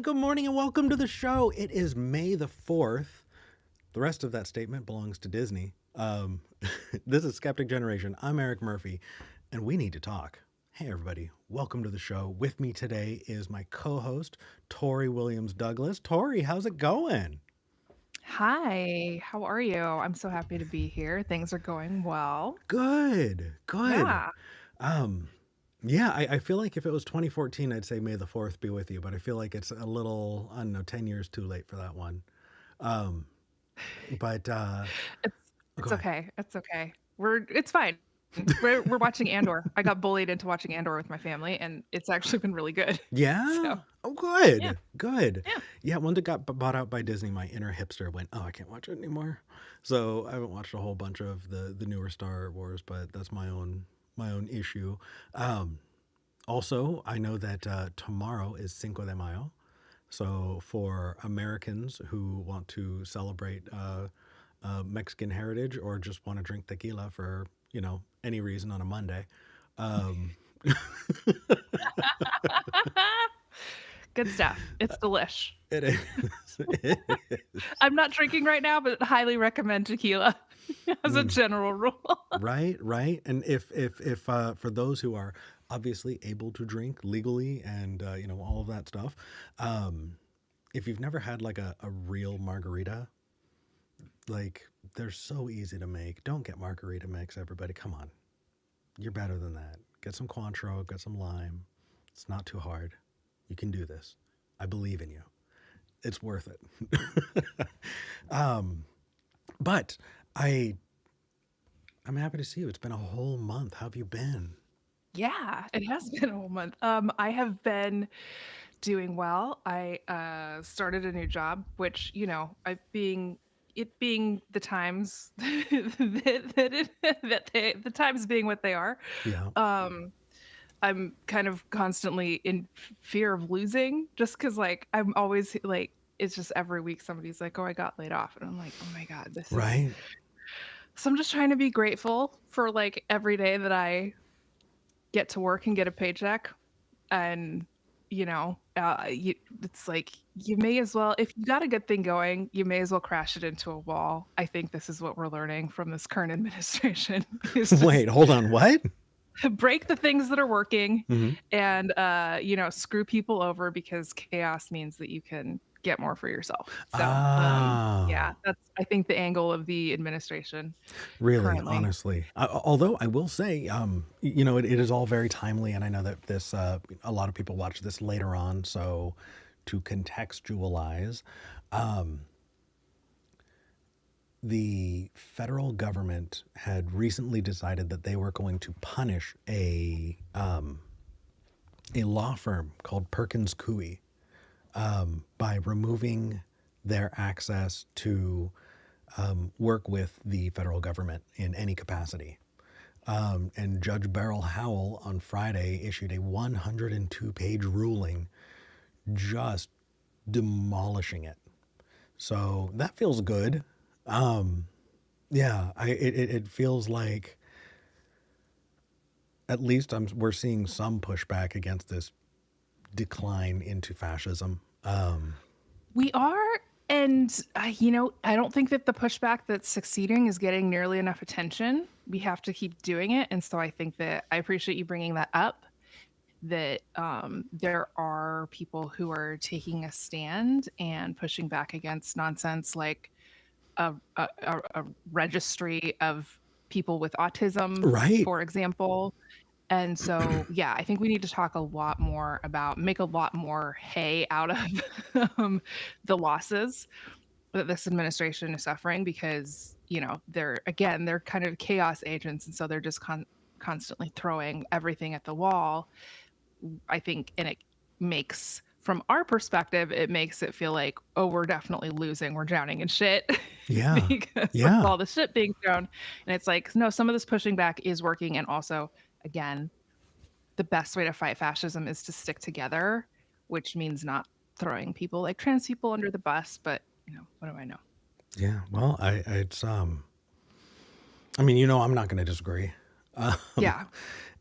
good morning, and welcome to the show. It is May the 4th. The rest of that statement belongs to Disney. This is Skeptic Generation. I'm Eric Murphy, and we need to talk. Hey, everybody. Welcome to the show. With me today is my co-host, Tori Williams Douglas. Tori, how's it going? Hi, how are you? I'm so happy to be here. Things are going well. Good, good. Yeah. Um, yeah, I feel like if it was 2014, I'd say May the 4th be with you, but I feel like it's a little, I don't know, 10 years too late for that one. Um, but It's go ahead. okay. It's okay. It's fine. We're watching Andor. I got bullied into watching Andor with my family, and it's actually been really good. So, Yeah. Oh, yeah, good. Good. yeah. Yeah, when it got bought out by Disney, my inner hipster went, "Oh, I can't watch it anymore." So I haven't watched a whole bunch of the newer Star Wars, but that's my own issue. Um, Also, I know that tomorrow is Cinco de Mayo. So for Americans who want to celebrate Mexican heritage or just want to drink tequila for any reason on a Monday, um, Good stuff. It's delish. it is. It is. I'm not drinking right now, but highly recommend tequila as a Mm. general rule. Right, right. And if for those who are obviously able to drink legally and all of that stuff, um, if you've never had like a real margarita, like they're so easy to make. Don't get margarita mix, everybody. Come on, you're better than that. Get some Cointreau, get some lime. It's not too hard. You can do this. I believe in you. It's worth it. um, but I I'm happy to see you. It's been a whole month. How have you been? Yeah, it has been a whole month. I have been doing well. I started a new job, which it being the times the times being what they are. Yeah. Um, I'm kind of constantly in fear of losing, just because like I'm always like it's just every week somebody's like, "Oh, I got laid off," and I'm like, "Oh my god, this is." Right. So I'm just trying to be grateful for like every day that I get to work and get a paycheck and it's like you may as well, if you got a good thing going, you may as well crash it into a wall. I think this is what we're learning from this current administration is Wait, just hold on. What? break the things that are working Hmm. and screw people over because chaos means that you can get more for yourself. So yeah, Ah, that's I think the angle of the administration really? currently. Honestly, although I will say, it is all very timely, and I know that this a lot of people watch this later on. So, to contextualize, um, the federal government had recently decided that they were going to punish a law firm called Perkins Coie by removing their access to work with the federal government in any capacity. And Judge Beryl Howell on Friday issued a 102-page ruling just demolishing it. So that feels good. Yeah, it feels like at least we're seeing some pushback against this decline into fascism. We are, and I don't think that the pushback that's succeeding is getting nearly enough attention. We have to keep doing it, and so I think that I appreciate you bringing that up. That there are people who are taking a stand and pushing back against nonsense like a registry of people with autism, Right. for example. And so, yeah, I think we need to talk a lot more about make a lot more hay out of the losses that this administration is suffering because, they're kind of chaos agents. And so they're just constantly throwing everything at the wall. I think, and it makes, from our perspective, it makes it feel like, oh, we're definitely losing. We're drowning in shit Yeah. because of Yeah. all the shit being thrown. And it's like, no, some of this pushing back is working. And also, again, the best way to fight fascism is to stick together, which means not throwing people like trans people under the bus. But, what do I know? Yeah. Well, I mean, I'm not going to disagree. Um, Yeah.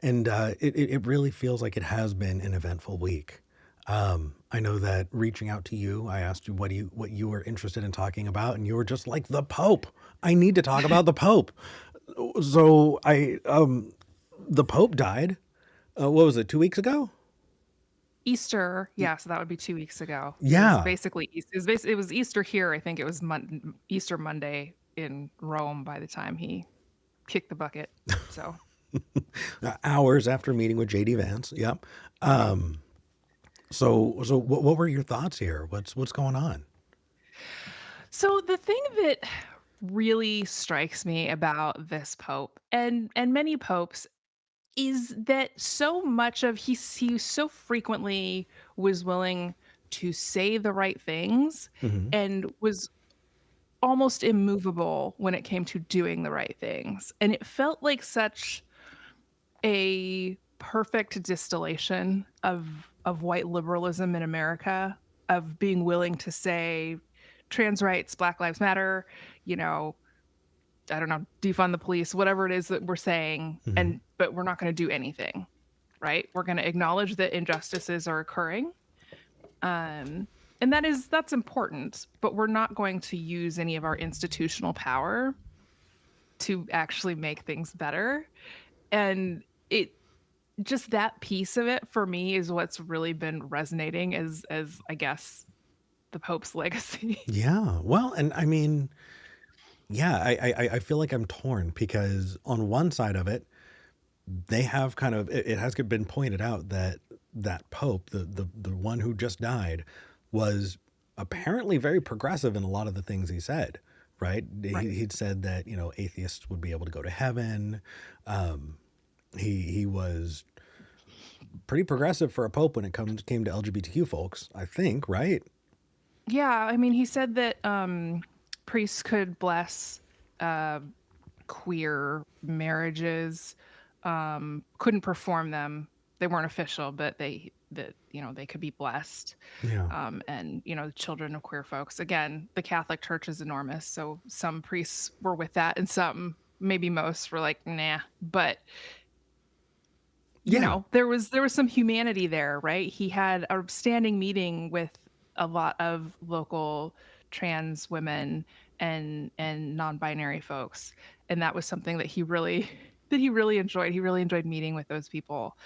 and it really feels like it has been an eventful week. I know that reaching out to you, I asked you what you were interested in talking about, and you were just like the Pope. I need to talk about the Pope. So the Pope died. What was it? 2 weeks ago? Easter, Y- yeah, so that would be 2 weeks ago. It was Yeah. basically it was Easter here, I think it was Easter Monday in Rome by the time he kicked the bucket, so Hours after meeting with JD Vance. Yep. mhm. So what were your thoughts here? What's going on? So the thing that really strikes me about this pope and many popes is that so much of he so frequently was willing to say the right things Hmm. and was almost immovable when it came to doing the right things. And it felt like such a perfect distillation of white liberalism in America, of being willing to say trans rights, Black Lives Matter, you know, I don't know, defund the police, whatever it is that we're saying, Hmm. and but we're not going to do anything, right? We're going to acknowledge that injustices are occurring. Um and that's important, but we're not going to use any of our institutional power to actually make things better. And it just that piece of it for me is what's really been resonating as I guess the Pope's legacy. Yeah. Well, and I mean, yeah, I feel like I'm torn because on one side of it, they have kind of it has been pointed out that that Pope, the one who just died, was apparently very progressive in a lot of the things he said. Right? Right. He'd said that atheists would be able to go to heaven. Um, he was pretty progressive for a pope when it came to LGBTQ folks. I think, right? Yeah, I mean, he said that priests could bless uh queer marriages, couldn't perform them. They weren't official, but they could be blessed. Yeah, And the children of queer folks. Again, the Catholic Church is enormous, so some priests were with that, and some, maybe most, were like, nah. But yeah, there was some humanity there, right? He had a standing meeting with a lot of local trans women and non-binary folks, and that was something that he really that he really enjoyed. He really enjoyed meeting with those people,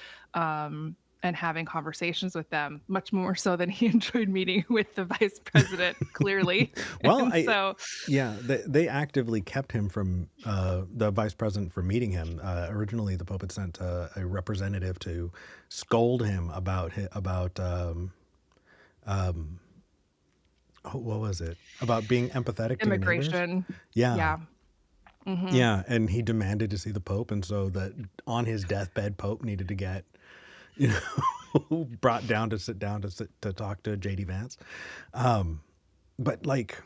and having conversations with them, much more so than he enjoyed meeting with the vice president, clearly. well, And I so yeah, they actively kept him from the vice president from meeting him. Originally, the Pope had sent a representative to scold him about oh, what was it, about being empathetic to your neighbors. immigration, Yeah, yeah. Mhm. yeah, and he demanded to see the Pope, and so that on his deathbed, Pope needed to get you brought down to sit down to talk to JD Vance. But like,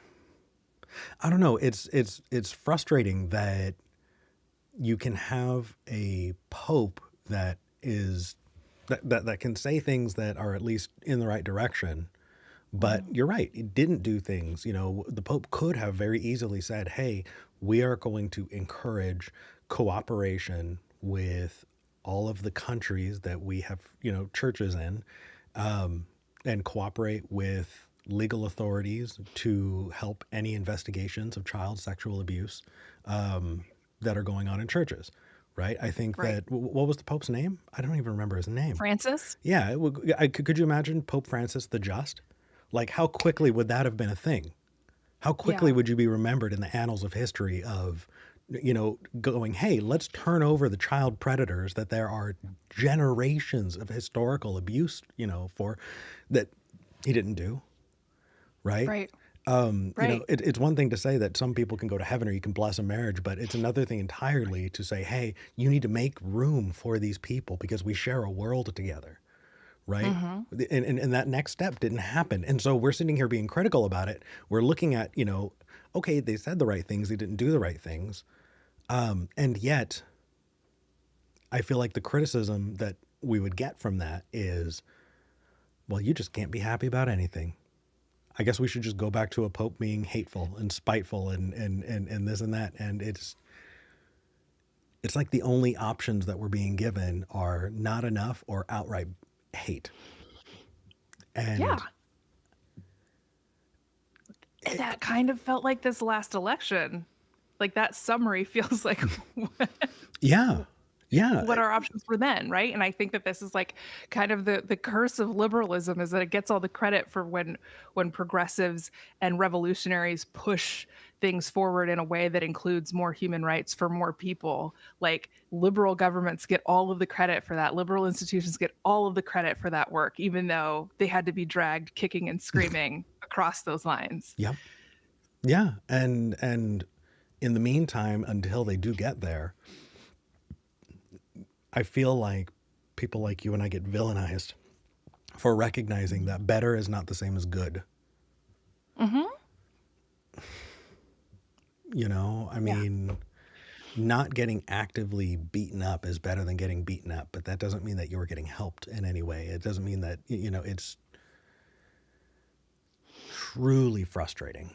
I don't know. It's frustrating that you can have a pope that is that can say things that are at least in the right direction. But Mhm. you're right. It didn't do things. The Pope could have very easily said, "Hey, we are going to encourage cooperation with all of the countries that we have, churches in, um, and cooperate with legal authorities to help any investigations of child sexual abuse that are going on in churches." Right? I think Right. that what was the Pope's name? I don't even remember his name. Francis? Yeah, could you imagine Pope Francis the Just? Like, how quickly would that have been a thing? How quickly Yeah. would you be remembered in the annals of history of, going, hey, let's turn over the child predators that there are generations of historical abuse, for that he didn't do, right? Right. Right. It's one thing to say that some people can go to heaven or you can bless a marriage, but it's another thing entirely to say, hey, you need to make room for these people because we share a world together, right? Mhm. And that next step didn't happen. And so we're sitting here being critical about it. We're looking at, okay, they said the right things, they didn't do the right things. And yet, I feel like the criticism that we would get from that is, well, you just can't be happy about anything. I guess we should just go back to a pope being hateful and spiteful and this and that. And it's like the only options that we're being given are not enough or outright hate. Yeah. And And it, that kind of felt like this last election. Like that summary feels like yeah, yeah, what our options were then, right? And I think that this is like kind of the curse of liberalism is that it gets all the credit for when progressives and revolutionaries push things forward in a way that includes more human rights for more people. Like liberal governments get all of the credit for that. Liberal institutions get all of the credit for that work, even though they had to be dragged kicking and screaming across those lines. yep, yeah. And in the meantime, until they do get there, I feel like people like you and I get villainized for recognizing that better is not the same as good. Hmm. You know, I Yeah. mean, not getting actively beaten up is better than getting beaten up, but that doesn't mean that you're getting helped in any way. It doesn't mean that, you know, it's truly frustrating.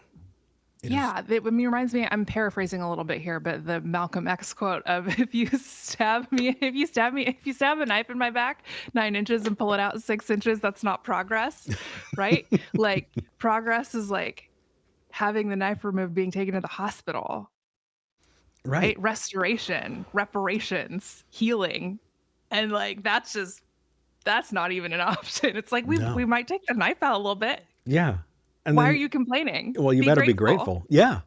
It is, Yeah, it reminds me, I'm paraphrasing a little bit here, but the Malcolm X quote of if you stab a knife in my back 9 inches and pull it out 6 inches, that's not progress, right? Like progress is like having the knife removed, being taken to the hospital, right. right? Restoration, reparations, healing. And like that's not even an option. It's like we No. might take the knife out a little bit. Yeah. And Why are then, you complaining? well, you Be better be grateful. grateful. Yeah.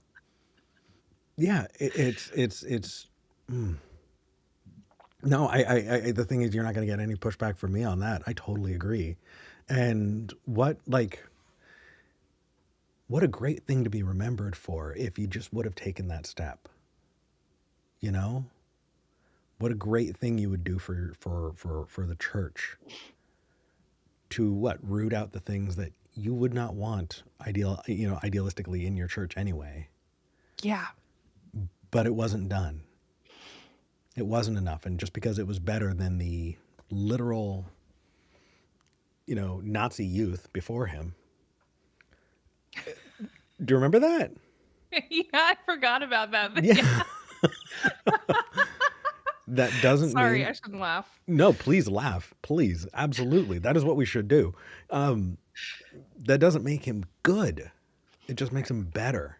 Yeah. It's, no, the thing is, you're not going to get any pushback from me on that. I totally agree. And what a great thing to be remembered for if you just would have taken that step, you know? What a great thing you would do for the church to what root out the things that you would not want idealistically in your church anyway. Yeah. But it wasn't done. It wasn't enough, and just because it was better than the literal, Nazi youth before him. Do you remember that? Yeah, I forgot about that. But yeah. Yeah. That doesn't Sorry, mean, I shouldn't laugh. no, please laugh, please, absolutely, that is what we should do. That doesn't make him good, it just makes him better.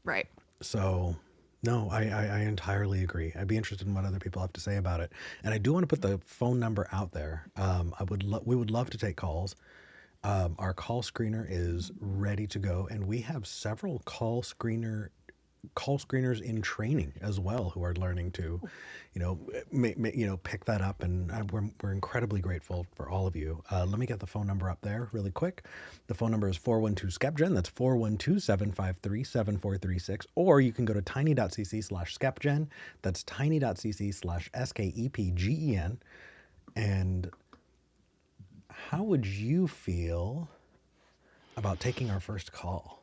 Right. So, no, I entirely agree. I'd be interested in what other people have to say about it, and I do want to put the phone number out there. We would love to take calls. Our call screener is ready to go, and we have several call screeners in training as well who are learning to, pick that up. And we're incredibly grateful for all of you. Let me get the phone number up there really quick. The phone number is 412 SKEPGEN. That's 412-753-7436. Or you can go to tiny.cc/SKEPGEN. That's tiny.cc/SKEPGEN. And how would you feel about taking our first call?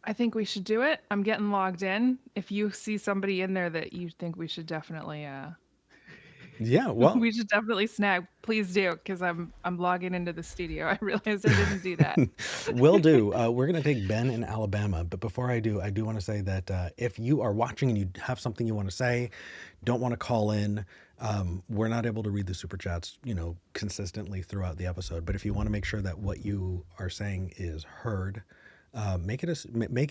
I think we should do it. I'm getting logged in. If you see somebody in there that you think we should definitely Yeah, well, we should definitely snag, please do, because I'm logging into the studio. I realized I didn't do that. will do. We're going to take Ben in Alabama. But before I do want to say that if you are watching and you have something you want to say, don't want to call in, we're not able to read the super chats, consistently throughout the episode. But if you want to make sure that what you are saying is heard, make it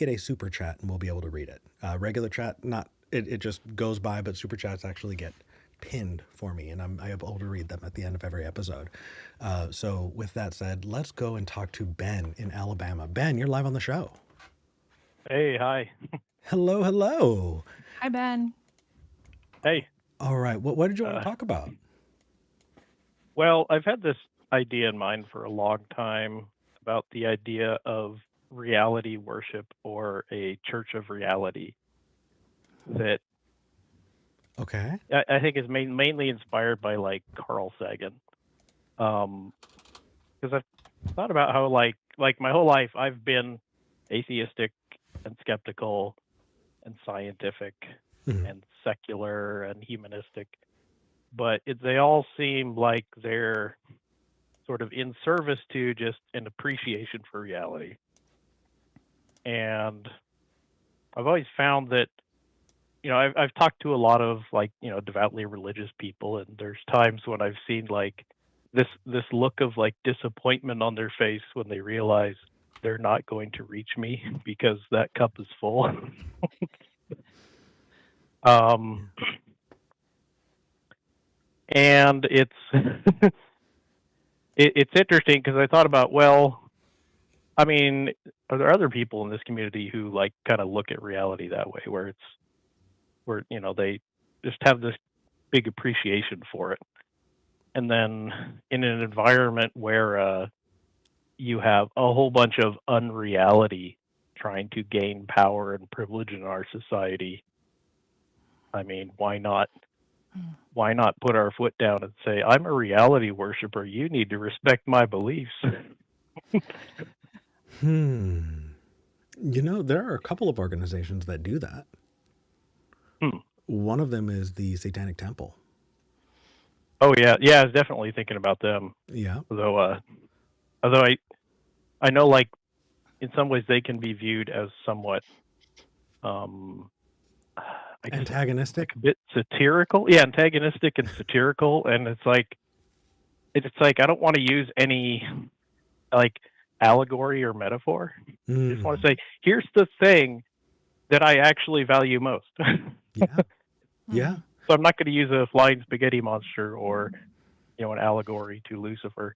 a super chat and we'll be able to read it. Regular chat, not it just goes by, but super chats actually get pinned for me, and I am able to read them at the end of every episode. So with that said, let's go and talk to Ben in Alabama. Ben, you're live on the show. Hey, hi. Hello, hello. Hi, Ben. Hey. All right, what did you want to Uh, talk about? well, I've had this idea in mind for a long time about the idea of reality worship or a church of reality that Okay. I think is mainly inspired by like Carl Sagan. Because I've thought about how like my whole life I've been atheistic and skeptical and scientific Mhm. and secular and humanistic, but they all seem like they're sort of in service to just an appreciation for reality. And I've always found that, I've talked to a lot of like, devoutly religious people, and there's times when I've seen like this look of like disappointment on their face when they realize they're not going to reach me because that cup is full. um, and it's interesting because I thought about, well, I mean, are there other people in this community who like kind of look at reality that way, where they just have this big appreciation for it, and then in an environment where you have a whole bunch of unreality trying to gain power and privilege in our society. I mean, why not put our foot down and say, I'm a reality worshiper. You need to respect my beliefs. There are a couple of organizations that do that. Hmm. One of them is the Satanic Temple. Oh yeah, yeah. I was definitely thinking about them. Yeah. Although I know, like, in some ways they can be viewed as somewhat, I guess, Antagonistic. like a bit satirical. Yeah, antagonistic and satirical, and it's like I don't want to use any like allegory or metaphor. I just want to say, here's the thing that I actually value most. Yeah. Yeah. So I'm not going to use a flying spaghetti monster or an allegory to Lucifer.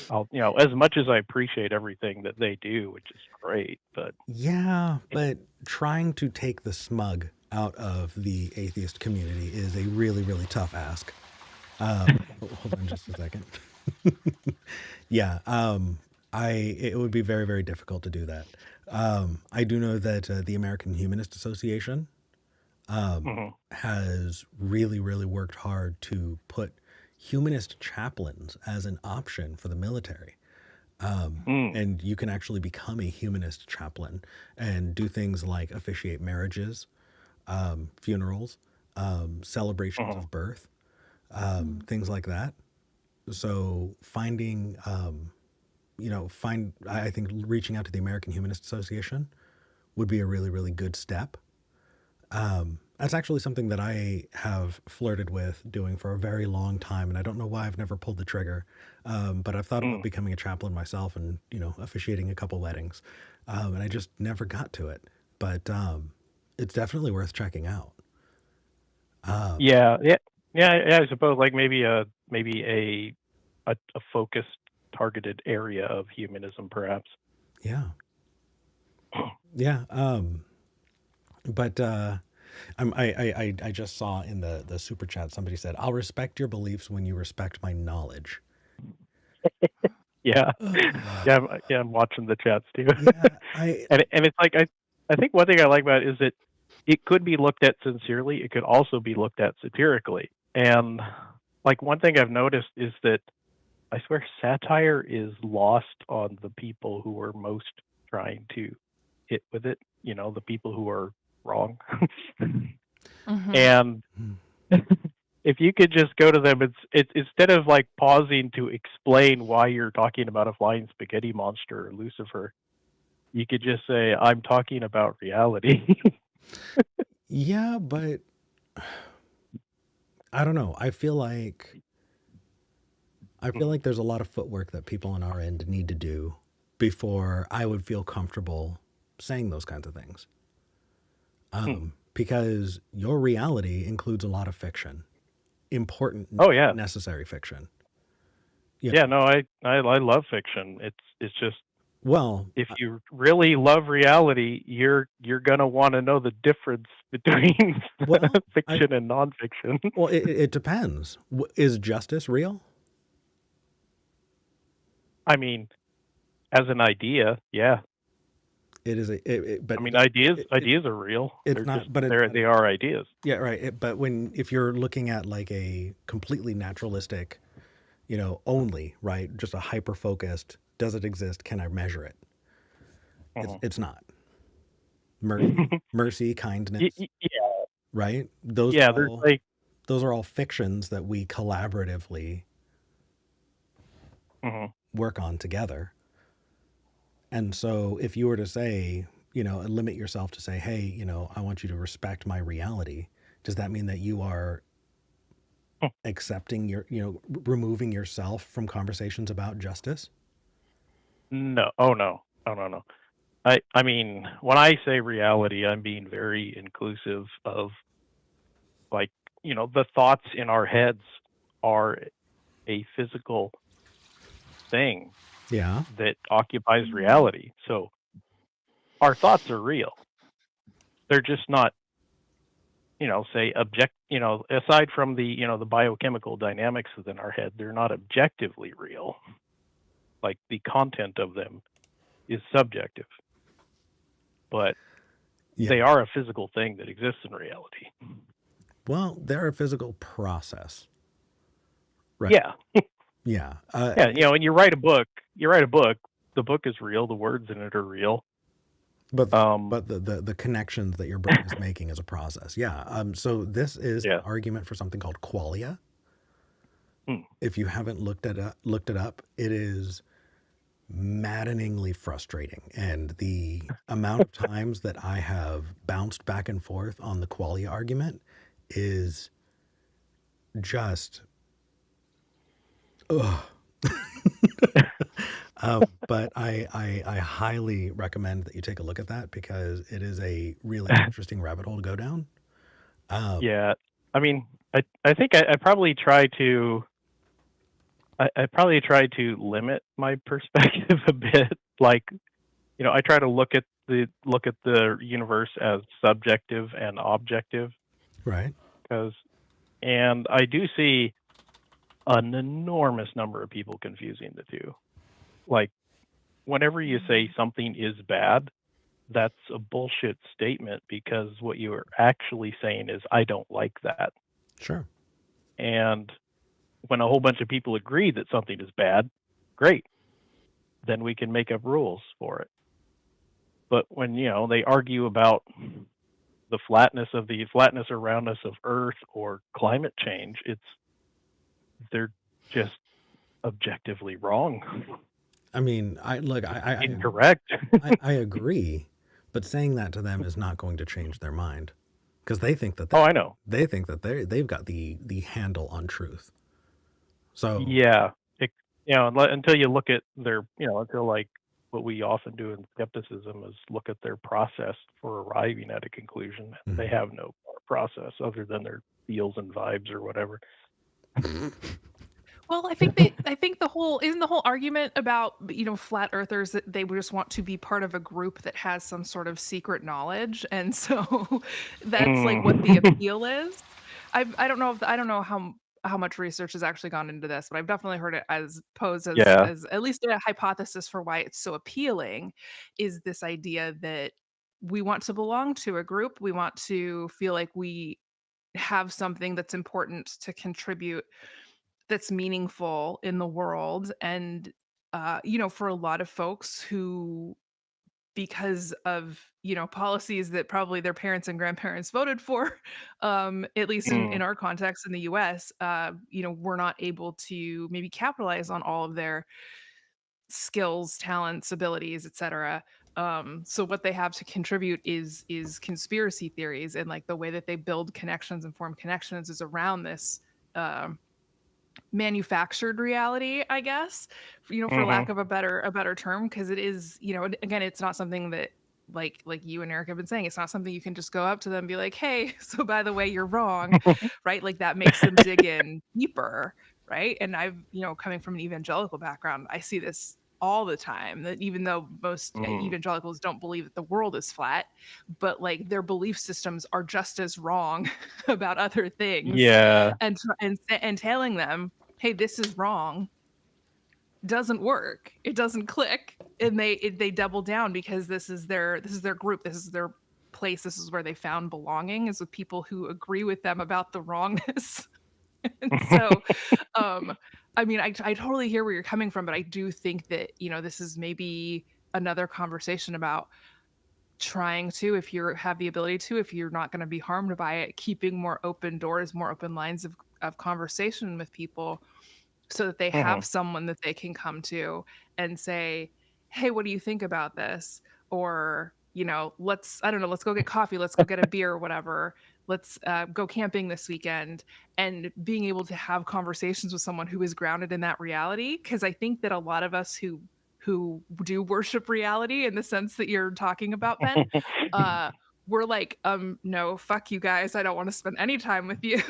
I'll, as much as I appreciate everything that they do, which is great, but Yeah, but trying to take the smug out of the atheist community is a really, really tough ask. Hold on just a second. Yeah, it would be very, very difficult to do that. I do know that the American Humanist Association has really, really worked hard to put humanist chaplains as an option for the military. And you can actually become a humanist chaplain and do things like officiate marriages, funerals, celebrations of birth, things like that. So I think reaching out to the American Humanist Association would be a really, really good step. That's actually something that I have flirted with doing for a very long time, and I don't know why I've never pulled the trigger. But I've thought about becoming a chaplain myself and officiating a couple weddings, and I just never got to it. But it's definitely worth checking out. yeah, yeah, yeah. I suppose like maybe a focused, targeted area of humanism, perhaps. Yeah, yeah. But I just saw in the super chat somebody said, "I'll respect your beliefs when you respect my knowledge." Yeah, yeah, I'm watching the chats too. Yeah, I And it's like I think one thing I like about it is that it could be looked at sincerely. It could also be looked at satirically. And like one thing I've noticed is that I swear satire is lost on the people who are most trying to hit with it. The people who are wrong. And if you could just go to them, it's instead of like pausing to explain why you're talking about a flying spaghetti monster or Lucifer, you could just say, I'm talking about reality. yeah, but I don't know. I feel like there's a lot of footwork that people on our end need to do before I would feel comfortable saying those kinds of things. Because your reality includes a lot of fiction, important, Oh yeah. necessary fiction. You Yeah, know, no, I love fiction. It's just, well, if you really love reality, you're gonna want to know the difference between well, I fiction and nonfiction. well, it depends. Is justice real? I mean, as an idea, yeah. It is I but mean, ideas are real. it's They're just not. But they are ideas. yeah, right. But if you're looking at like a completely naturalistic, only right, just a hyper focused, does it exist? Can I measure it? It's not. Mercy, kindness, Yeah, right? Those are yeah. There's all like, those are all fictions that we collaboratively mhm. work on together. And so if you were to say, limit yourself to say, hey, I want you to respect my reality, does that mean that you are accepting removing yourself from conversations about justice? No. Oh no. Oh no no. I mean, when I say reality, I'm being very inclusive of, like, the thoughts in our heads are a physical thing Yeah. that occupies reality. So our thoughts are real. They're just not, say object, aside from the biochemical dynamics within our head, they're not objectively real. Like the content of them is subjective, but Yeah. they are a physical thing that exists in reality. Well, they're a physical process, right? Yeah. Yeah. Yeah, and you write a book, the book is real, the words in it are real. But Um, the connections that your brain is making is a process. Yeah. So this is an yeah. argument for something called qualia. Hmm. If you haven't looked it up, it is maddeningly frustrating. And the amount of times that I have bounced back and forth on the qualia argument is just ugh. But I highly recommend that you take a look at that because it is a really interesting rabbit hole to go down. Um, Yeah. I mean, I think I probably try to I probably try to limit my perspective a bit. Like, I try to look at the universe as subjective and objective, right. because and I do see an enormous number of people confusing the two. Like, whenever you say something is bad, that's a bullshit statement, because what you are actually saying is, I don't like that. Sure. And when a whole bunch of people agree that something is bad, great. Then we can make up rules for it. But when, they argue about the flatness or roundness of Earth or climate change, they're just objectively wrong, I mean, I look, incorrect. I agree, but saying that to them is not going to change their mind because Oh, I know. they think that they've got the handle on truth. So Yeah. It, until you look at until, like, what we often do in skepticism is look at their process for arriving at a conclusion. They mhm. have no process other than their feels and vibes or whatever. Well, I think the whole argument about, flat earthers that they would just want to be part of a group that has some sort of secret knowledge, and so that's, like, what the Mm. appeal is. I don't know if I don't know how much research has actually gone into this, but I've definitely heard it as posed Yeah. as at least a hypothesis for why it's so appealing, is this idea that we want to belong to a group, we want to feel like we have something that's important to contribute, that's meaningful in the world. And for a lot of folks who, because of, policies that probably their parents and grandparents voted for, at least in Mm. our context in the US, we're not able to maybe capitalize on all of their skills, talents, abilities, etc. So what they have to contribute is conspiracy theories, and like the way that they build connections and form connections is around this um manufactured reality, I guess, for lack Mhm. of a better term, because it is, again, it's not something that, like you and Eric have been saying, it's not something you can just go up to them and be like, "Hey, so by the way, you're wrong," right? Like that makes them dig in deeper, right? And I've, coming from an evangelical background, I see this all the time, that even though most Mhm. evangelicals don't believe that the world is flat, but like their belief systems are just as wrong about other things, Yeah. and telling them, "Hey, this is wrong," doesn't work. It doesn't click, and they double down because this is their group, this is their place, this is where they found belonging, is with people who agree with them about the wrongness. And so, um, I mean, I totally hear where you're coming from, but I do think that, this is maybe another conversation about trying to, if you have the ability to, if you're not gonna be harmed by it, keeping more open doors, more open lines of conversation with people, so that they have Mhm. someone that they can come to and say, "Hey, what do you think about this?" Or, you know, I don't know, let's go get coffee, let's go get a beer or whatever. Let's go camping this weekend, and being able to have conversations with someone who is grounded in that reality. Because I think that a lot of us who do worship reality in the sense that you're talking about, Ben, uh, we're like, no, fuck you guys. I don't want to spend any time with you.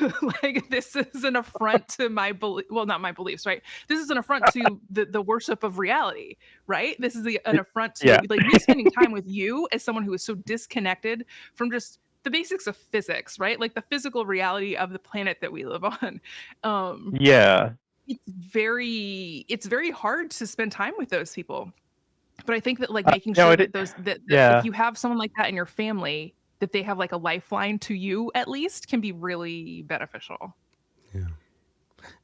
Like, this is an affront to my well, not my beliefs, right? This is an affront to the worship of reality, right? This is an affront to, Yeah. like, me spending time with you as someone who is so disconnected from just the basics of physics, right? Like the physical reality of the planet that we live on. Um, Yeah. it's very hard to spend time with those people. But I think that, like, Uh, making no, sure it, that that if yeah. you have someone like that in your family, that they have like a lifeline to you at least, can be really beneficial. Yeah.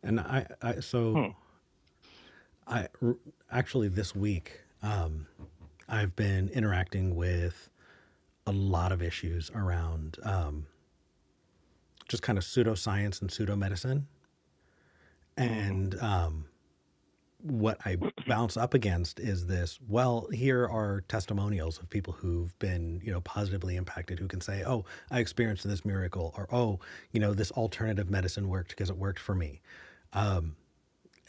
And Hmm. I actually this week, I've been interacting with a lot of issues around just kind of pseudoscience and pseudomedicine. Mm. And what I bounce up against is this, well, here are testimonials of people who've been, positively impacted, who can say, oh, I experienced this miracle, or, oh, this alternative medicine worked because it worked for me. Mhm.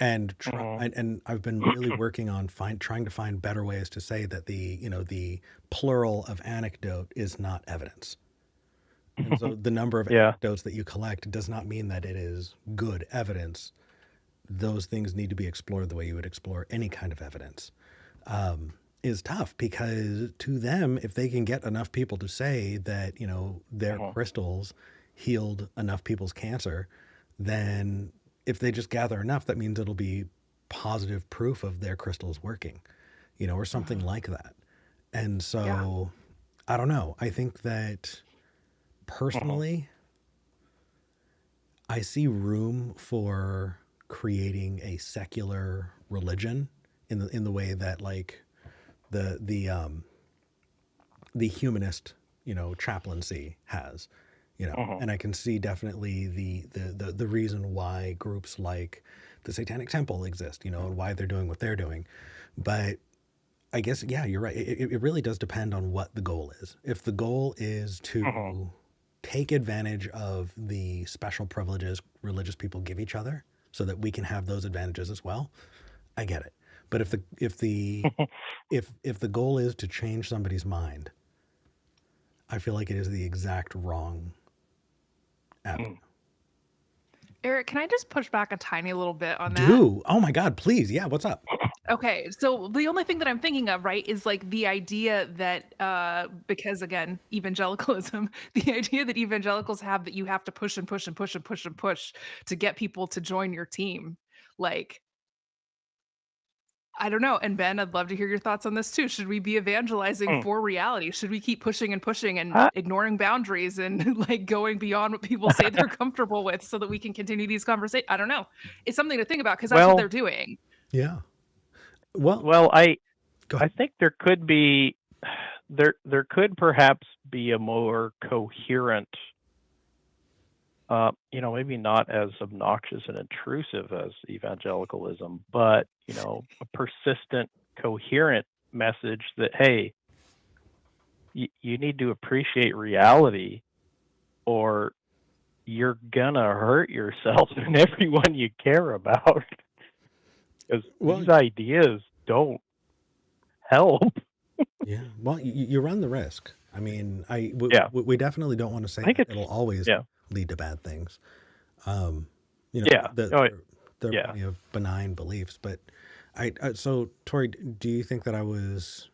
And I've been really working on trying to find better ways to say that the plural of anecdote is not evidence. And so the number of Yeah. anecdotes that you collect does not mean that it is good evidence. Those things need to be explored the way you would explore any kind of evidence. Is tough because to them, if they can get enough people to say that, their Mhm. crystals healed enough people's cancer, then if they just gather enough, that means it'll be positive proof of their crystals working, or something Mhm. like that. And Yeah. so I don't know. I think that Mhm. personally, I see room for creating a secular religion in the way that, like, the the humanist, chaplaincy has, Mhm. and I can see definitely the reason why groups like the Satanic Temple exist, and why they're doing what they're doing. But I guess, yeah, you're right. It really does depend on what the goal is. If the goal is Mhm. to take advantage of the special privileges religious people give each other so that we can have those advantages as well, I get it. But if the goal is to change somebody's mind, I feel like it is the exact wrong avenue. Mm. Eric, can I just push back a tiny little bit on that? Do, oh my God, please, yeah. What's up? Okay, so the only thing that I'm thinking of, right, is like the idea that because again, evangelicalism, the idea that evangelicals have that you have to push and push and push and push and push to get people to join your team. Like, I don't know. And Ben, I'd love to hear your thoughts on this too. Should we be evangelizing Mm. for reality? Should we keep pushing and pushing and I, ignoring boundaries and like going beyond what people say they're comfortable with so that we can continue these conversations? I don't know. It's something to think about because that's what well, they're doing. Yeah. Well, well, go I ahead. think there could be there could perhaps be a more coherent, maybe not as obnoxious and intrusive as evangelicalism, but a persistent, coherent message that, hey, you need to appreciate reality, or you're gonna hurt yourself and everyone you care about, because Well, these ideas don't help. yeah. Well, you run the risk. I mean, Yeah, we definitely don't want to I say think that it's it'll always yeah, lead to bad things. Um, yeah, oh, there are yeah. plenty of benign beliefs, but so Tori, do you think that I was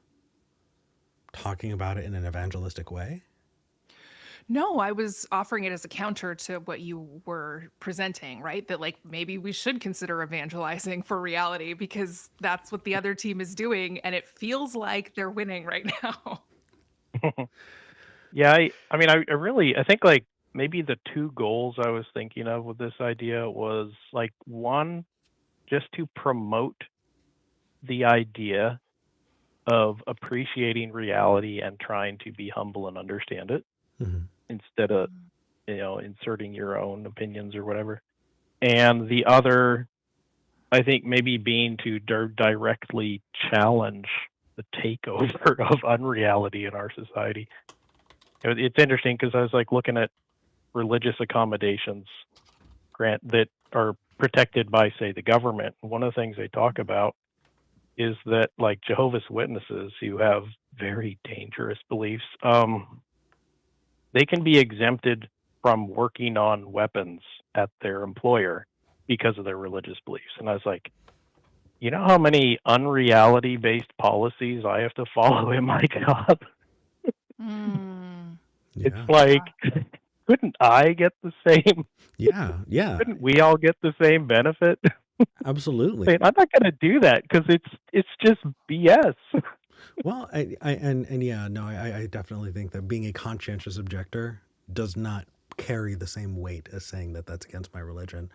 talking about it in an evangelistic way? No, I was offering it as a counter to what you were presenting, right? That like maybe we should consider evangelizing for reality because that's what the other team is doing and it feels like they're winning right now. Yeah, I mean, I think, like, maybe the two goals I was thinking of with this idea was, like, one, just to promote the idea of appreciating reality and trying to be humble and understand it Mm-hmm. instead of, inserting your own opinions or whatever. And the other, I think, maybe being to directly challenge. the takeover of unreality in our society. It's interesting because I was like looking at religious accommodations grant that are protected by, say, the government. One of the things they talk about is that, like, Jehovah's Witnesses who have very dangerous beliefs, they can be exempted from working on weapons at their employer because of their religious beliefs. And I was like, you know how many unreality based policies I have to follow in my job? Mm. It's Yeah. like, couldn't I get the same? Yeah. Yeah. Couldn't we all get the same benefit? Absolutely. I'm not going to do that because it's just BS. Well, and yeah, no, I definitely think that being a conscientious objector does not carry the same weight as saying that that's against my religion.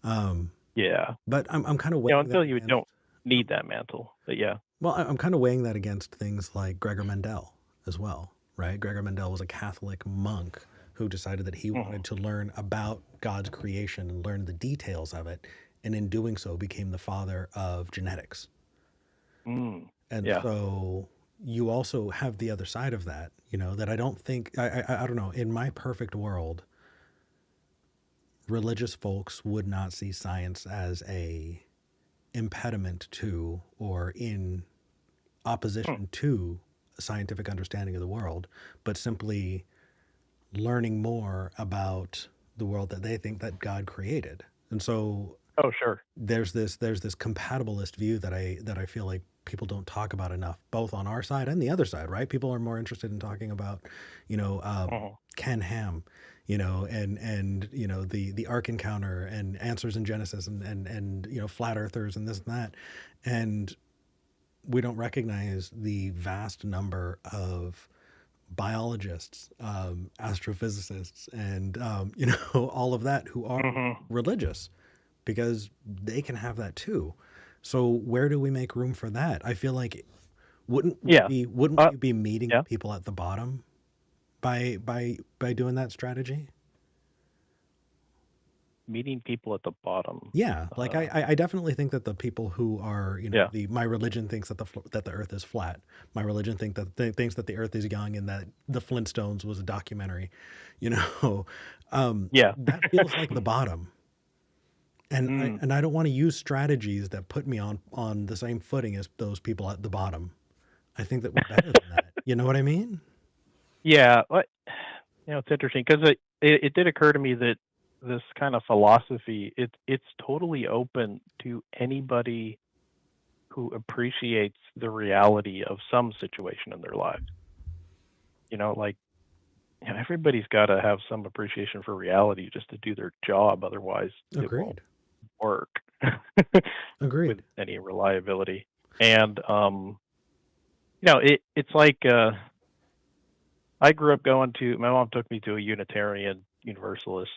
Um, Yeah, but I'm kind of weighing that until you against. don't need that mantle. But yeah. Well, I'm kind of weighing that against things like Gregor Mendel as well, right? Gregor Mendel was a Catholic monk who decided that he Mhm. wanted to learn about God's creation and learn the details of it, and in doing so became the father of genetics. Mm. And Yeah. so you also have the other side of that, that I don't think I don't know, in my perfect world, religious folks would not see science as a impediment to or in Mm. opposition to a scientific understanding of the world, but simply learning more about the world that they think that God created. And so Oh, sure. there's this compatibilist view that I feel like people don't talk about enough, both on our side and the other side, right? People are more interested in talking about, Mhm. Ken Ham, and the Ark Encounter and answers in Genesis and flat earthers and this and that, and we don't recognize the vast number of biologists, astrophysicists, and all of that who are Mhm. religious because they can have that too. So where do we make room for that? I feel like wouldn't we Yeah. be wouldn't Uh, we be meeting yeah. people at the bottom by doing that strategy? Meeting people at the bottom. Yeah, like I definitely think that the people who are Yeah. the my religion thinks that the Earth is flat. My religion thinks that the Earth is young and that the Flintstones was a documentary. You know, Yeah. that feels like the bottom. And I Mm. and I don't want to use strategies that put me on the same footing as those people at the bottom. I think that we're better than that. You know what I mean? Yeah. It's interesting because it did occur to me that this kind of philosophy it's totally open to anybody who appreciates the reality of some situation in their lives. Like, everybody's got to have some appreciation for reality just to do their job. Otherwise, it won't Agreed. work with Agreed. any reliability. And it's like I grew up going to. My mom took me to a Unitarian Universalist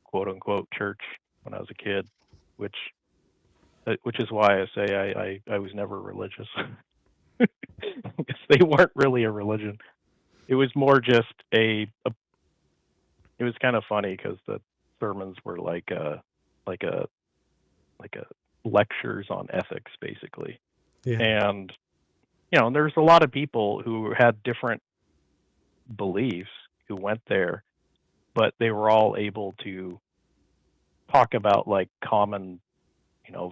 quote unquote church when I was a kid, which which is why I say I was never religious. Because they weren't really a religion. It was more just it was kind of funny because the sermons were like a like a lectures on ethics basically. Yeah. And there's a lot of people who had different beliefs who went there, but they were all able to talk about like common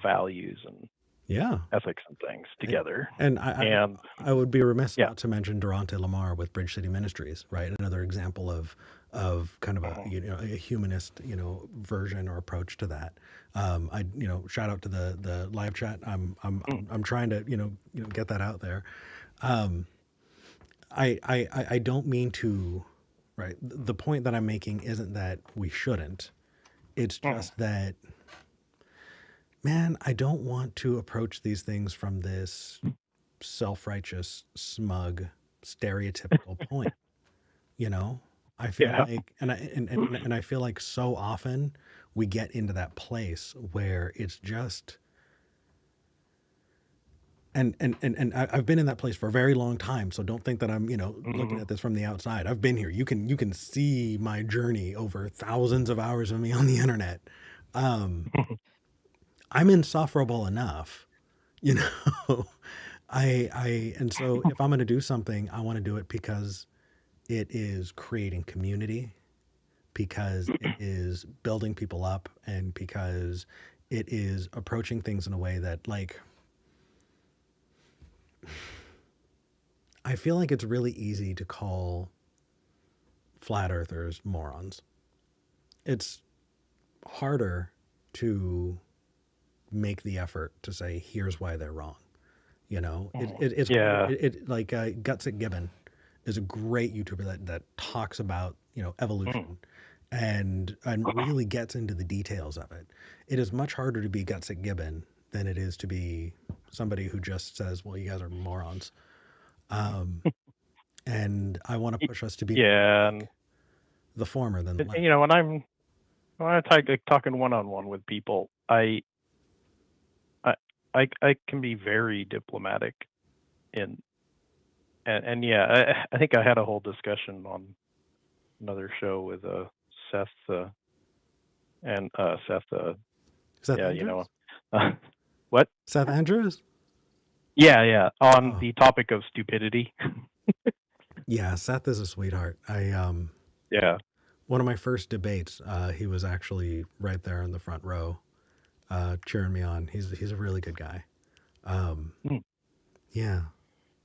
values and Yeah. ethics and things And, together. and And I would be remiss yeah. not to mention Durante Lamar with Bridge City Ministries, right? Another example of kind of a Mhm. a humanist version or approach to that. I shout out to the live chat. Mm. I'm trying to get that out there. Um, I don't mean to, right? The point that I'm making isn't that we shouldn't. It's Mhm. just that, man, I don't want to approach these things from this self-righteous, smug, stereotypical point. You know, I feel Yeah. like, and I feel like so often we get into that place where it's just, I've been in that place for a very long time. So don't think that I'm, looking Mhm. at this from the outside. I've been here. You can see my journey over thousands of hours of me on the internet. Um, I'm insufferable enough, you know, And so if I'm going to do something, I want to do it because it is creating community, because it is building people up, and because it is approaching things in a way that, like, I feel like it's really easy to call flat earthers morons. It's harder to make the effort to say, here's why they're wrong. You know, it's harder. Yeah. Like Guts at Gibbon is a great YouTuber that talks about, you know, Mm. evolution and really gets into the details of it. It is much harder to be Guts at Gibbon than it is to be somebody who just says, "Well, you guys are morons." Um, and I want to push us to be more Yeah, like the former than the and, latter. when I'm talking one on one with people, I I can be very diplomatic in and yeah, I think I had a whole discussion on another show with Seth and Seth Seth yeah, you Andrews. know what? Seth Andrews. Yeah, on Oh, the topic of stupidity. yeah. Seth is a sweetheart. Yeah. One of my first debates, he was actually right there in the front row, cheering me on. He's a really good guy. Um, Mm. yeah.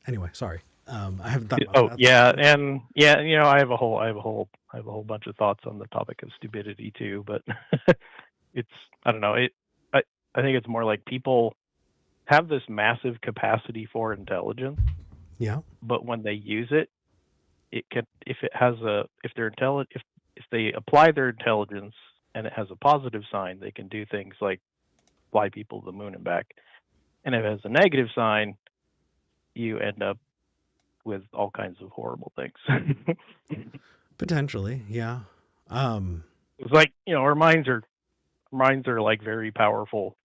Anyway, sorry. I haven't thought about Oh, Seth in a yeah, while. and yeah, I have a whole bunch of thoughts on the topic of stupidity too, but it's I don't know, I I think it's more like people have this massive capacity for intelligence, Yeah. but when they use it, it can if they're if they apply their intelligence and it has a positive sign, they can do things like fly people to the moon and back. And if it has a negative sign, you end up with all kinds of horrible things. Potentially. Yeah. Um, It's like, our minds are like very powerful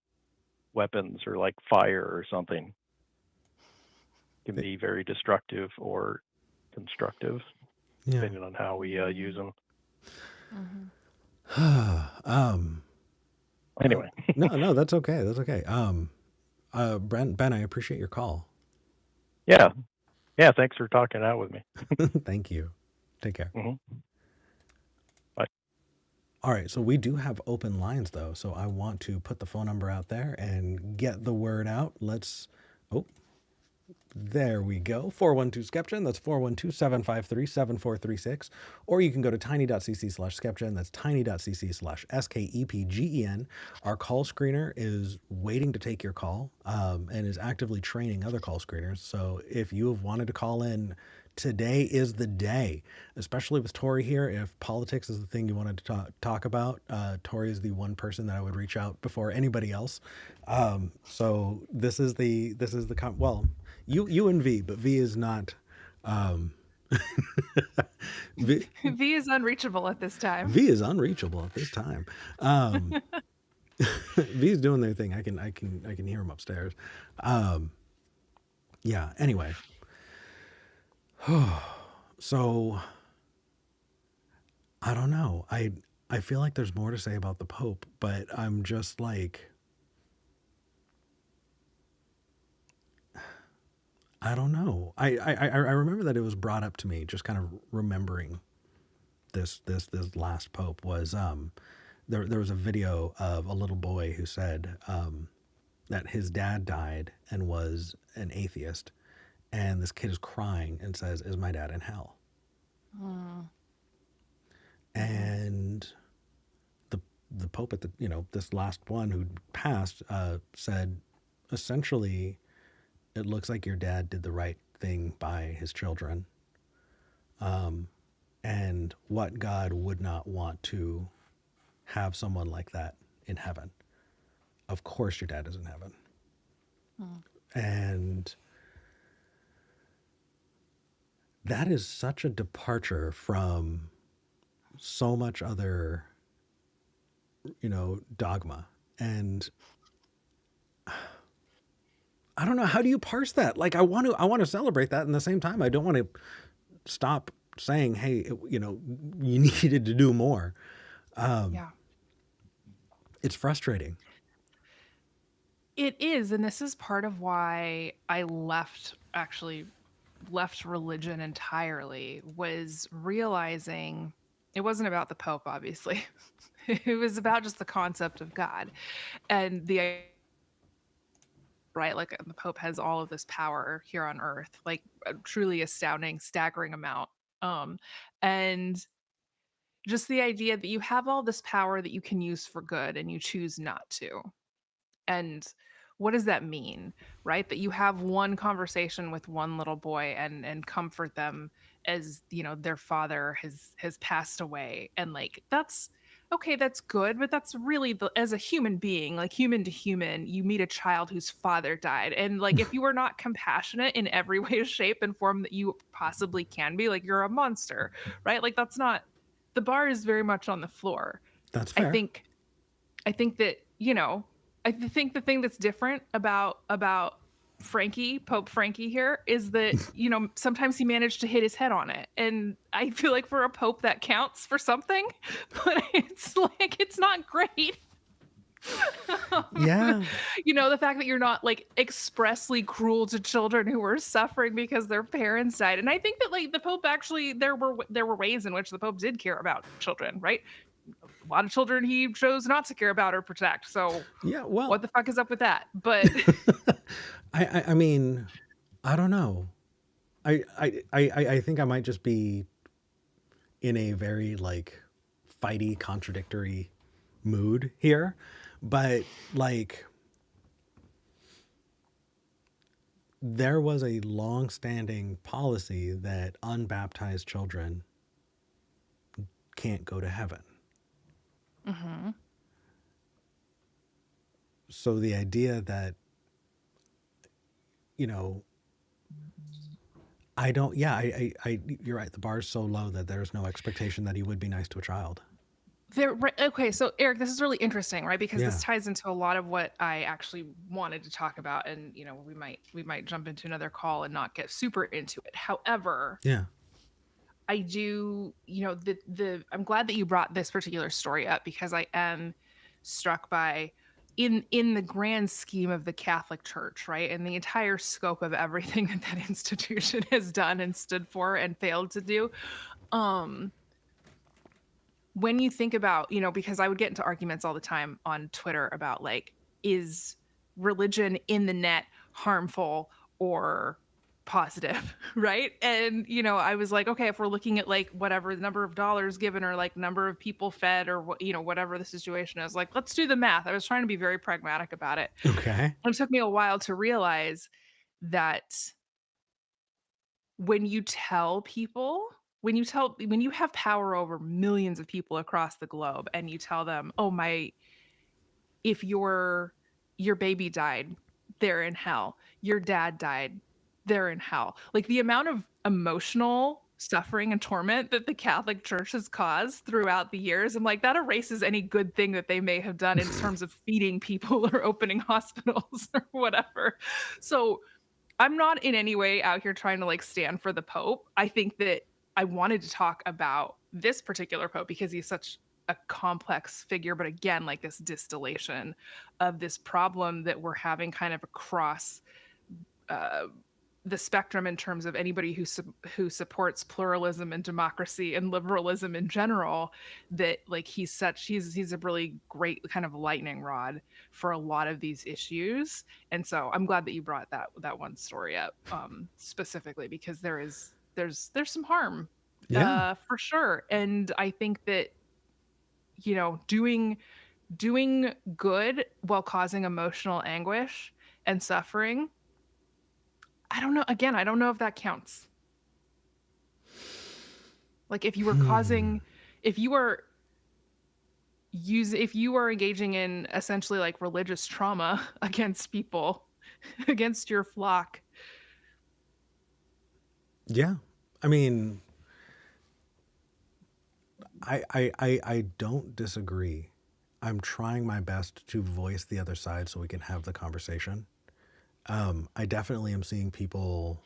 weapons or like fire or something. Can be very destructive or constructive yeah. depending on how we use them. Mhm. um, uh, Anyway, no, that's okay. That's okay. Ben, I appreciate your call. yeah, yeah. Thanks for talking out with me. Thank you. Take care. Hmm. Bye. All right, so we do have open lines though, so I want to put the phone number out there and get the word out. Let's. Oh, there we go. 412 SKEPGEN. That's 412 753 7436. Or you can go to tiny.cc slash SKEPGEN. That's tiny.cc slash SKEPGEN. Our call screener is waiting to take your call and is actively training other call screeners. So if you have wanted to call in, today is the day, especially with Tori here. If politics is the thing you wanted to talk about, Tori is the one person that I would reach out before anybody else. So well, you and V, but V is not. Um, v, V is unreachable at this time. v is unreachable at this time. Um, V is doing their thing. I can hear him upstairs. Um, yeah. Anyway, so I don't know. I feel like there's more to say about the Pope, but I'm just like, I don't know. I remember that it was brought up to me, just kind of remembering this last Pope was there was a video of a little boy who said that his dad died and was an atheist, and this kid is crying and says, "Is my dad in hell?" Mm. Mhm. And the the Pope at the this last one who passed said essentially, it looks like your dad did the right thing by his children. And what God would not want to have someone like that in heaven? Of course, your dad is in heaven. Mm. And that is such a departure from so much other, dogma. And I don't know, how do you parse that? Like, I want to celebrate that, and at the same time I don't want to stop saying, hey, you needed to do more. Yeah. It's frustrating. It is, and this is part of why I left religion entirely, was realizing it wasn't about the Pope, obviously. It was about just the concept of God and the right, like, the Pope has all of this power here on earth, like, a truly astounding, staggering amount, and just the idea that you have all this power that you can use for good and you choose not to. And what does that mean, right? That you have one conversation with one little boy and comfort them as, their father has passed away. And like that's okay, that's good, but that's really as a human being, like human to human, you meet a child whose father died. And like if you are not compassionate in every way, shape, and form that you possibly can be, like you're a monster, right? Like that's not the bar is very much on the floor. That's I fair. think I think that, think the thing that's different about Frankie, Pope Frankie here is that, sometimes he managed to hit his head on it. And I feel like for a pope that counts for something, but it's like it's not great. Um, Yeah. the fact that you're not like expressly cruel to children who were suffering because their parents died. And I think that like the Pope actually there were ways in which the Pope did care about children, right? A lot of children he chose not to care about or protect. So Yeah. what Well, the fuck is up with that? But I mean, I don't know. I think I might just be in a very like fighty, contradictory mood here, but like there was a long-standing policy that unbaptized children can't go to heaven. Mhm. So the idea that, you know, I don't, yeah, you're right. The bar's so low that there's no expectation that he would be nice to a child. Okay, so Eric, this is really interesting, right? Because this Yeah. ties into a lot of what I actually wanted to talk about, and we might jump into another call and not get super into it. However, Yeah. I do, the I'm glad that you brought this particular story up because I am struck by in the grand scheme of the Catholic Church, right? And the entire scope of everything that that institution has done and stood for and failed to do. Um when you think about, because I would get into arguments all the time on Twitter about like, is religion in the net harmful or positive, right? And I was like, okay, if we're looking at like whatever the number of dollars given or like number of people fed or what, whatever the situation is, like let's do the math. I was trying to be very pragmatic about it. Okay. And it took me a while to realize that when you tell people when you have power over millions of people across the globe and you tell them, "Oh, my if your baby died, they're in hell. Your dad died, they're in hell." Like, the amount of emotional suffering and torment that the Catholic Church has caused throughout the years, I'm like, that erases any good thing that they may have done in terms of feeding people or opening hospitals or whatever. So, I'm not in any way out here trying to like stand for the Pope. I think that I wanted to talk about this particular Pope because he's such a complex figure, but again, like this distillation of this problem that we're having kind of across uh, the spectrum in terms of anybody who supports pluralism and democracy and liberalism in general. That like he's a really great kind of lightning rod for a lot of these issues. And so I'm glad that you brought that one story up specifically because there's some harm Yeah. for sure. And I think that doing good while causing emotional anguish and suffering, I don't know. Again, I don't know if that counts. Like if you were Hmm. causing, if you were if you are engaging in essentially like religious trauma against people, against your flock. Yeah. I mean, I don't disagree. I'm trying my best to voice the other side so we can have the conversation. I definitely am seeing people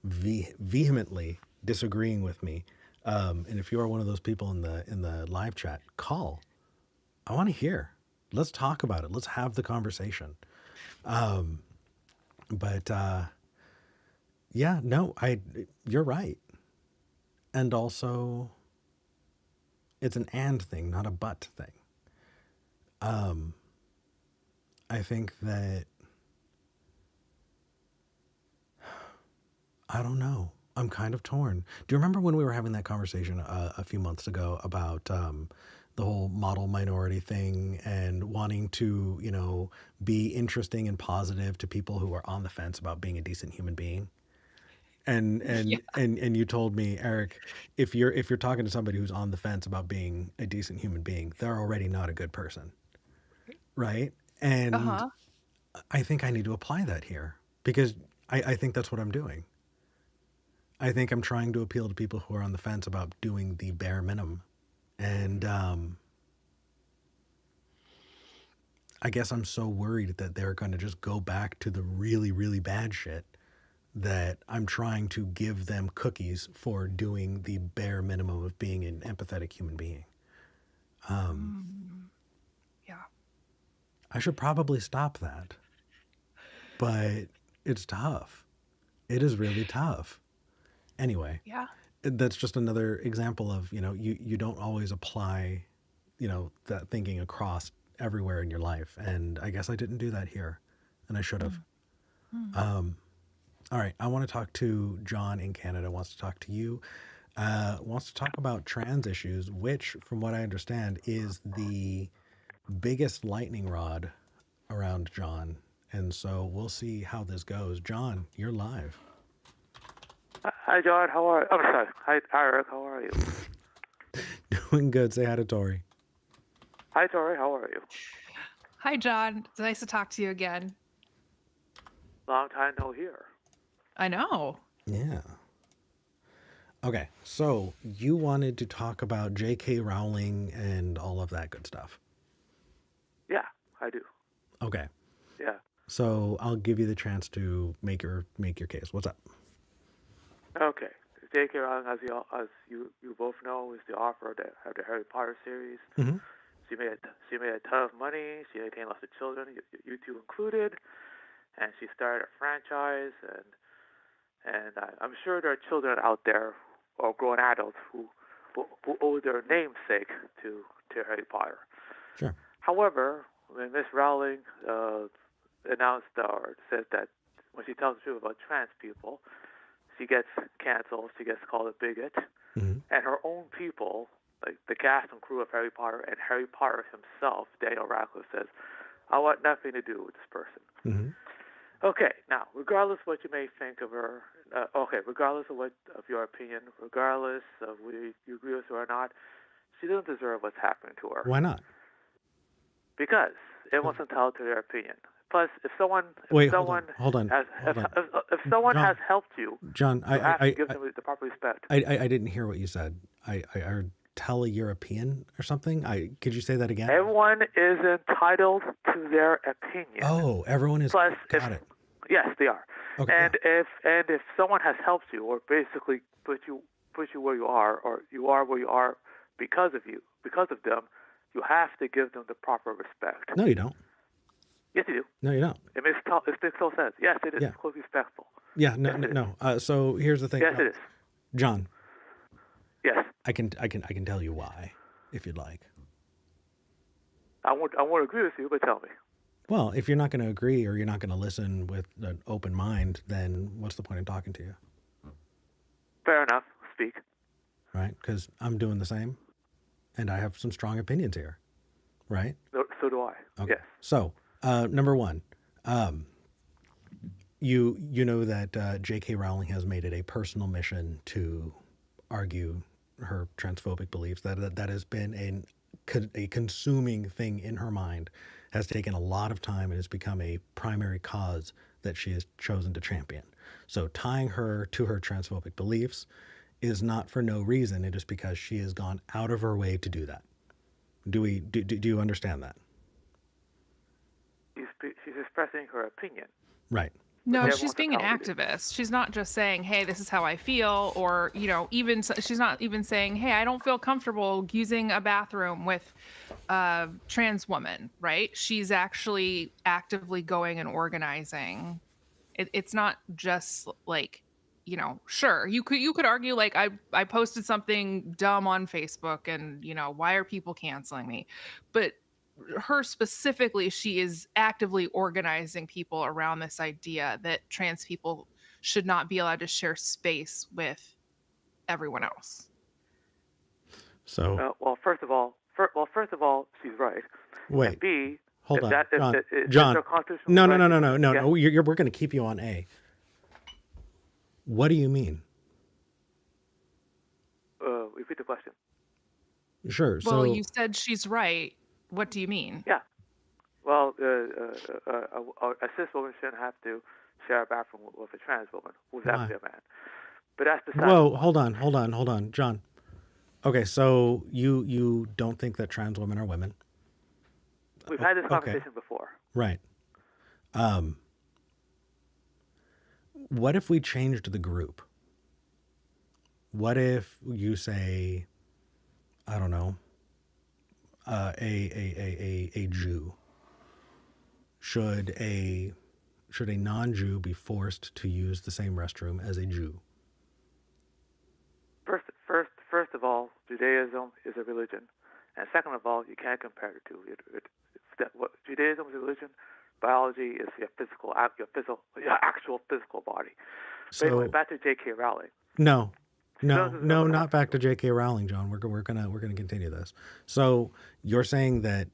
vehemently disagreeing with me. And if you are one of those people in the live chat, call. I want to hear. Let's talk about it. Let's have the conversation. Um, but yeah, no, you're right. And also, it's an and thing, not a but thing. Um, I think that I don't know. I'm kind of torn. Do you remember when we were having that conversation a few months ago about the whole model minority thing and wanting to, be interesting and positive to people who are on the fence about being a decent human being? And Yeah. and you told me, Eric, if you're talking to somebody who's on the fence about being a decent human being, they're already not a good person, right? And Uh-huh. I think I need to apply that here because I think that's what I'm doing. I think I'm trying to appeal to people who are on the fence about doing the bare minimum. And I guess I'm so worried that they're going to just go back to the really, really bad shit that I'm trying to give them cookies for doing the bare minimum of being an empathetic human being. Mm, yeah. I should probably stop that, but it's tough. It is really tough. Anyway, Yeah. that's just another example of, you don't always apply, that thinking across everywhere in your life. And I guess I didn't do that here, and I should have. Mm, mm. All right, I want to talk to John in Canada. Wants to talk to you. Wants to talk about trans issues, which, from what I understand, is the biggest lightning rod around John. And so we'll see how this goes. John, you're live. Hi, John. How are you? I'm sorry. Hi, Eric. How are you? Doing good. Say hi to Tori. Hi, Tori. How are you? Hi, John. It's nice to talk to you again. Long time no hear. I know. Yeah. Okay, so you wanted to talk about J.K. Rowling and all of that good stuff. Yeah, I do. Okay, Yeah. so I'll give you the chance to make your case. What's up? Okay. J.K. Rowling, as you both know, is the author of the Harry Potter series. Mm-hmm. She made a ton of money. She entertained lots of children, you two included, and she started a franchise. I'm sure there are children out there or grown adults who owe their namesake to Harry Potter. Sure. However, when Miss Rowling announced or said that when she tells the truth about trans people, she gets canceled, she gets called a bigot, Mm-hmm. and her own people, like the cast and crew of Harry Potter and Harry Potter himself, Daniel Radcliffe, says, I want nothing to do with this person. Mm-hmm. Okay, now, regardless of what you may think of her, regardless of your opinion, regardless of whether you agree with her or not, she doesn't deserve what's happening to her. Why not? Because everyone's entitled to their opinion. Plus, if someone Hold on. if someone John, has helped you, John, you have to give them the proper respect. I didn't hear what you said. I heard tele-European or something. Could you say that again? Everyone is entitled to their opinion. Oh, everyone is. Plus, Got it. Yes, they are. Okay. And if someone has helped you or basically put you where you are, or you are where you are because of them, you have to give them the proper respect. No, you don't. Yes, you do. No, you don't. It makes total sense. Yes, it is. Yeah. Close respectful. Yeah. No. Yes, No. So here's the thing. Yes, No. it is. John, Yes. I can tell you why, if you'd like. I won't agree with you, but tell me. Well, if you're not going to agree or you're not going to listen with an open mind, then what's the point in talking to you? Fair enough. Speak. Right? Because I'm doing the same, and I have some strong opinions here. Right? So do I. Okay. Yes. So, number one, you know that J.K. Rowling has made it a personal mission to argue her transphobic beliefs. That has been a consuming thing in her mind, has taken a lot of time, and has become a primary cause that she has chosen to champion. So tying her to her transphobic beliefs is not for no reason. It is because she has gone out of her way to do that. Do you understand that? She's expressing her opinion. Right. No, they she's want to being an accommodate. activist. She's not just saying, "Hey, this is how I feel," or she's not even saying, "Hey, I don't feel comfortable using a bathroom with a trans woman." Right? She's actually actively going and organizing. It's not just like, sure, you could argue like I posted something dumb on Facebook and why are people canceling me? But her specifically, she is actively organizing people around this idea that trans people should not be allowed to share space with everyone else. So First of all, she's right, and wait, B, hold on, if John. it's John, a constitutional no, no, right no, to no, no, no, yeah. no. We're going to keep you on A. What do you mean? Repeat the question. Sure. Well, So you said she's right. What do you mean? Yeah. Well, a cis woman shouldn't have to share a bathroom with a trans woman who's why? actually a man. But that's the side. Whoa, hold on, John. Okay, so you don't think that trans women are women? We've had this Okay, conversation before. right. What if we changed the group? What if you say, I don't know, a Jew? Should a non-Jew be forced to use the same restroom as a Jew? First of all, Judaism is a religion, and second of all, you can't compare the two. Judaism is a religion. Biology is your actual physical body. So but anyway, back to J.K. Rowling. no, not back to J.K. Rowling, John. We're gonna continue this. So you're saying that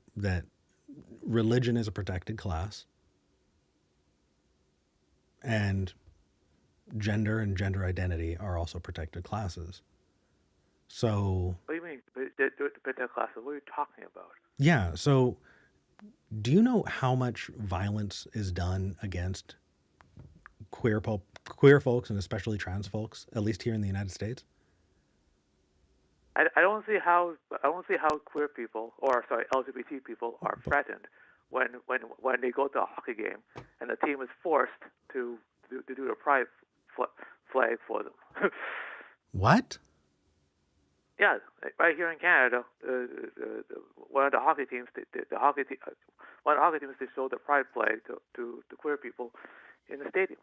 religion is a protected class, and gender and gender identity are also protected classes. So What do you mean? Protected classes? What are you talking about? yeah. So do you know how much violence is done against queer folks and especially trans folks, at least here in the United States? I don't see how queer people or LGBT people are threatened when they go to a hockey game and the team is forced to do the pride flag for them. What? Yeah, right here in Canada, one of the hockey teams, one of the hockey teams, they showed the pride flag to queer people in the stadium.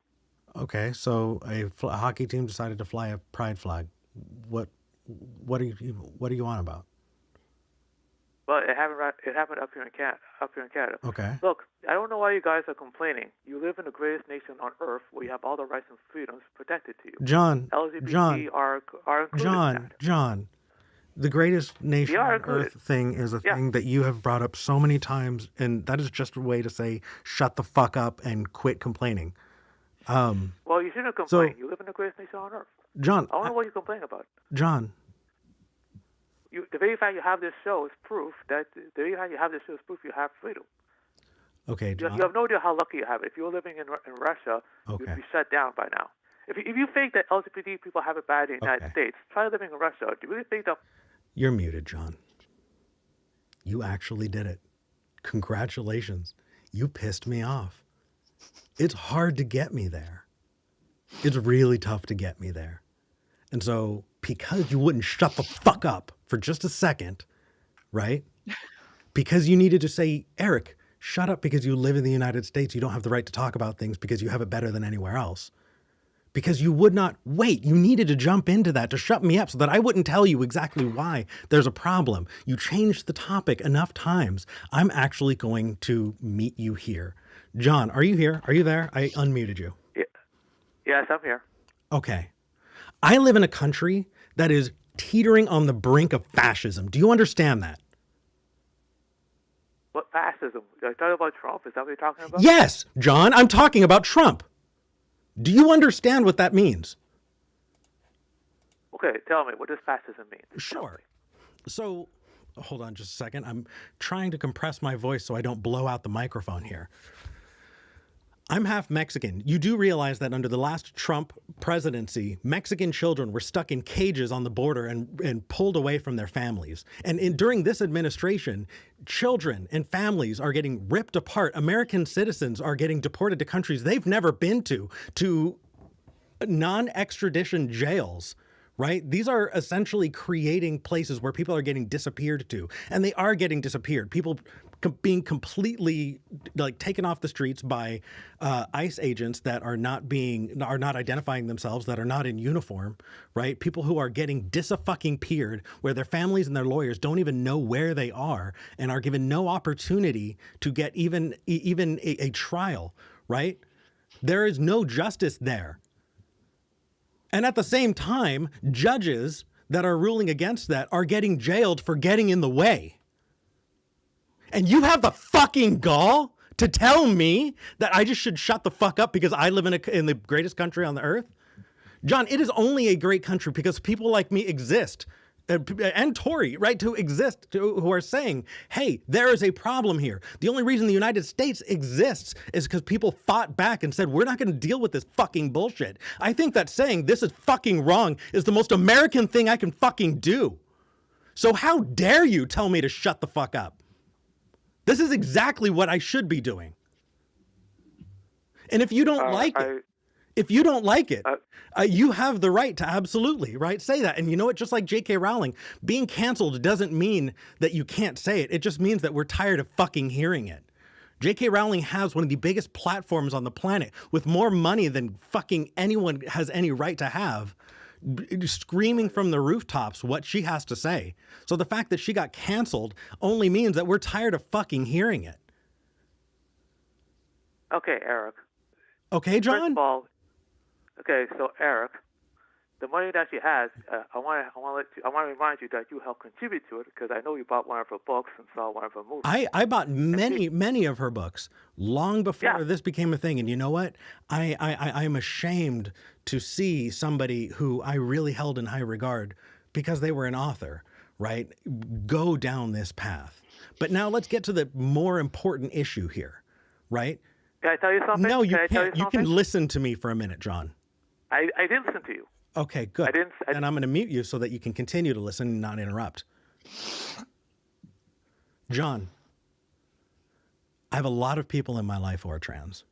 Okay, so a hockey team decided to fly a pride flag. What are you on about? Well, it happened up here in Canada. Okay. Look, I don't know why you guys are complaining. You live in the greatest nation on earth where you have all the rights and freedoms protected to you. John, LGBT are included in that. John, the greatest nation on included. earth thing is a thing that you have brought up so many times, and that is just a way to say shut the fuck up and quit complaining. Well, you shouldn't complain. You live in the greatest nation on earth. John, I don't know what you complain about. John, The very fact you have this show is proof that you have freedom. okay, John. You have no idea how lucky you have it. If you were living in Russia, you'd be shut down by now. If you think that LGBT people have it bad in the United States, try living in Russia. Do you really think that? You're muted, John. You actually did it. Congratulations. You pissed me off. It's hard to get me there. It's really tough to get me there. And so, because you wouldn't shut the fuck up for just a second, right? Because you needed to say, Eric, shut up because you live in the United States. You don't have the right to talk about things because you have it better than anywhere else. Because you would not wait. You needed to jump into that to shut me up so that I wouldn't tell you exactly why there's a problem. You changed the topic enough times. I'm actually going to meet you here. John, are you here? Are you there? I unmuted you. Yeah. Yes, I'm here. Okay. I live in a country that is teetering on the brink of fascism. Do you understand that? What fascism? Are you talking about Trump? Is that what you're talking about? Yes, John, I'm talking about Trump. Do you understand what that means? Okay, tell me, what does fascism mean? Sure. So, hold on just a second. I'm trying to compress my voice so I don't blow out the microphone here. I'm half Mexican. You do realize that under the last Trump presidency, Mexican children were stuck in cages on the border and pulled away from their families. And during this administration, children and families are getting ripped apart. American citizens are getting deported to countries they've never been to non-extradition jails. Right? These are essentially creating places where people are getting disappeared to, and they are getting disappeared. People being completely like taken off the streets by ICE agents that are not identifying themselves, that are not in uniform, right? People who are getting dis-fucking-peered, where their families and their lawyers don't even know where they are and are given no opportunity to get even a trial, right? There is no justice there. And at the same time, judges that are ruling against that are getting jailed for getting in the way. And you have the fucking gall to tell me that I just should shut the fuck up because I live in the greatest country on the earth? John, it is only a great country because people like me exist. And Tory, right, to exist, who are saying, hey, there is a problem here. The only reason the United States exists is because people fought back and said, we're not going to deal with this fucking bullshit. I think that saying this is fucking wrong is the most American thing I can fucking do. So how dare you tell me to shut the fuck up? This is exactly what I should be doing. And if you don't like it, you have the right to absolutely, right, say that. And you know what? Just like J.K. Rowling, being canceled doesn't mean that you can't say it. It just means that we're tired of fucking hearing it. J.K. Rowling has one of the biggest platforms on the planet with more money than fucking anyone has any right to have, screaming from the rooftops what she has to say. So the fact that she got canceled only means that we're tired of fucking hearing it. Okay, Eric. Okay, John? First of all, okay, so Eric, the money that she has, I want to remind you that you helped contribute to it because I know you bought one of her books and saw one of her movies. I bought many of her books long before this became a thing. And you know what? I'm ashamed to see somebody who I really held in high regard because they were an author, right, go down this path. But now let's get to the more important issue here, right? Can I tell you something? No, you can't. You can listen to me for a minute, John. I did listen to you. Okay, good. And I'm going to mute you so that you can continue to listen and not interrupt. John, I have a lot of people in my life who are trans.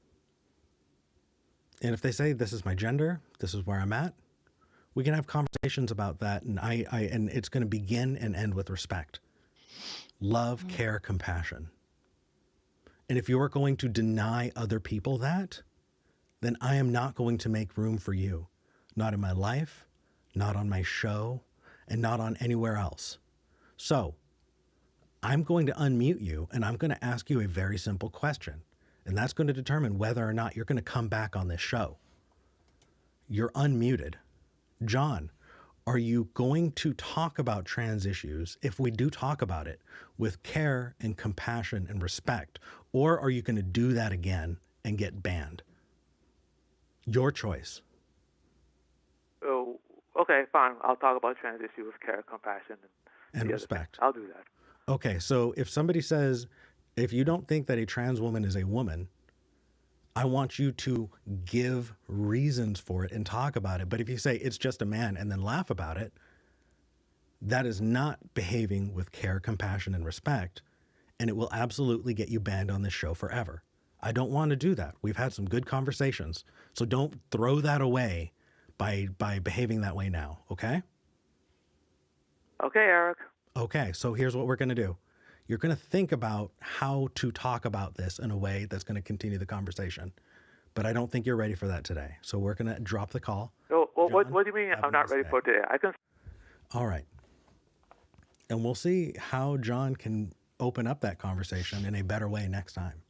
And if they say this is my gender, this is where I'm at, we can have conversations about that. And and it's going to begin and end with respect. Love, care, compassion. And if you are going to deny other people that, then I am not going to make room for you. Not in my life, not on my show, and not on anywhere else. So I'm going to unmute you and I'm going to ask you a very simple question. And that's going to determine whether or not you're going to come back on this show. You're unmuted. John, are you going to talk about trans issues, if we do talk about it, with care and compassion and respect? Or are you going to do that again and get banned? Your choice. Oh, okay, fine. I'll talk about trans issues with care, compassion, and respect. I'll do that. Okay, so if somebody says, if you don't think that a trans woman is a woman, I want you to give reasons for it and talk about it. But if you say it's just a man and then laugh about it, that is not behaving with care, compassion, and respect. And it will absolutely get you banned on this show forever. I don't want to do that. We've had some good conversations. So don't throw that away by behaving that way now, okay? Okay, Eric. Okay, so here's what we're going to do. You're going to think about how to talk about this in a way that's going to continue the conversation. But I don't think you're ready for that today. So we're going to drop the call. Oh, well, what do you mean I'm not ready for today? All right. And we'll see how John can open up that conversation in a better way next time.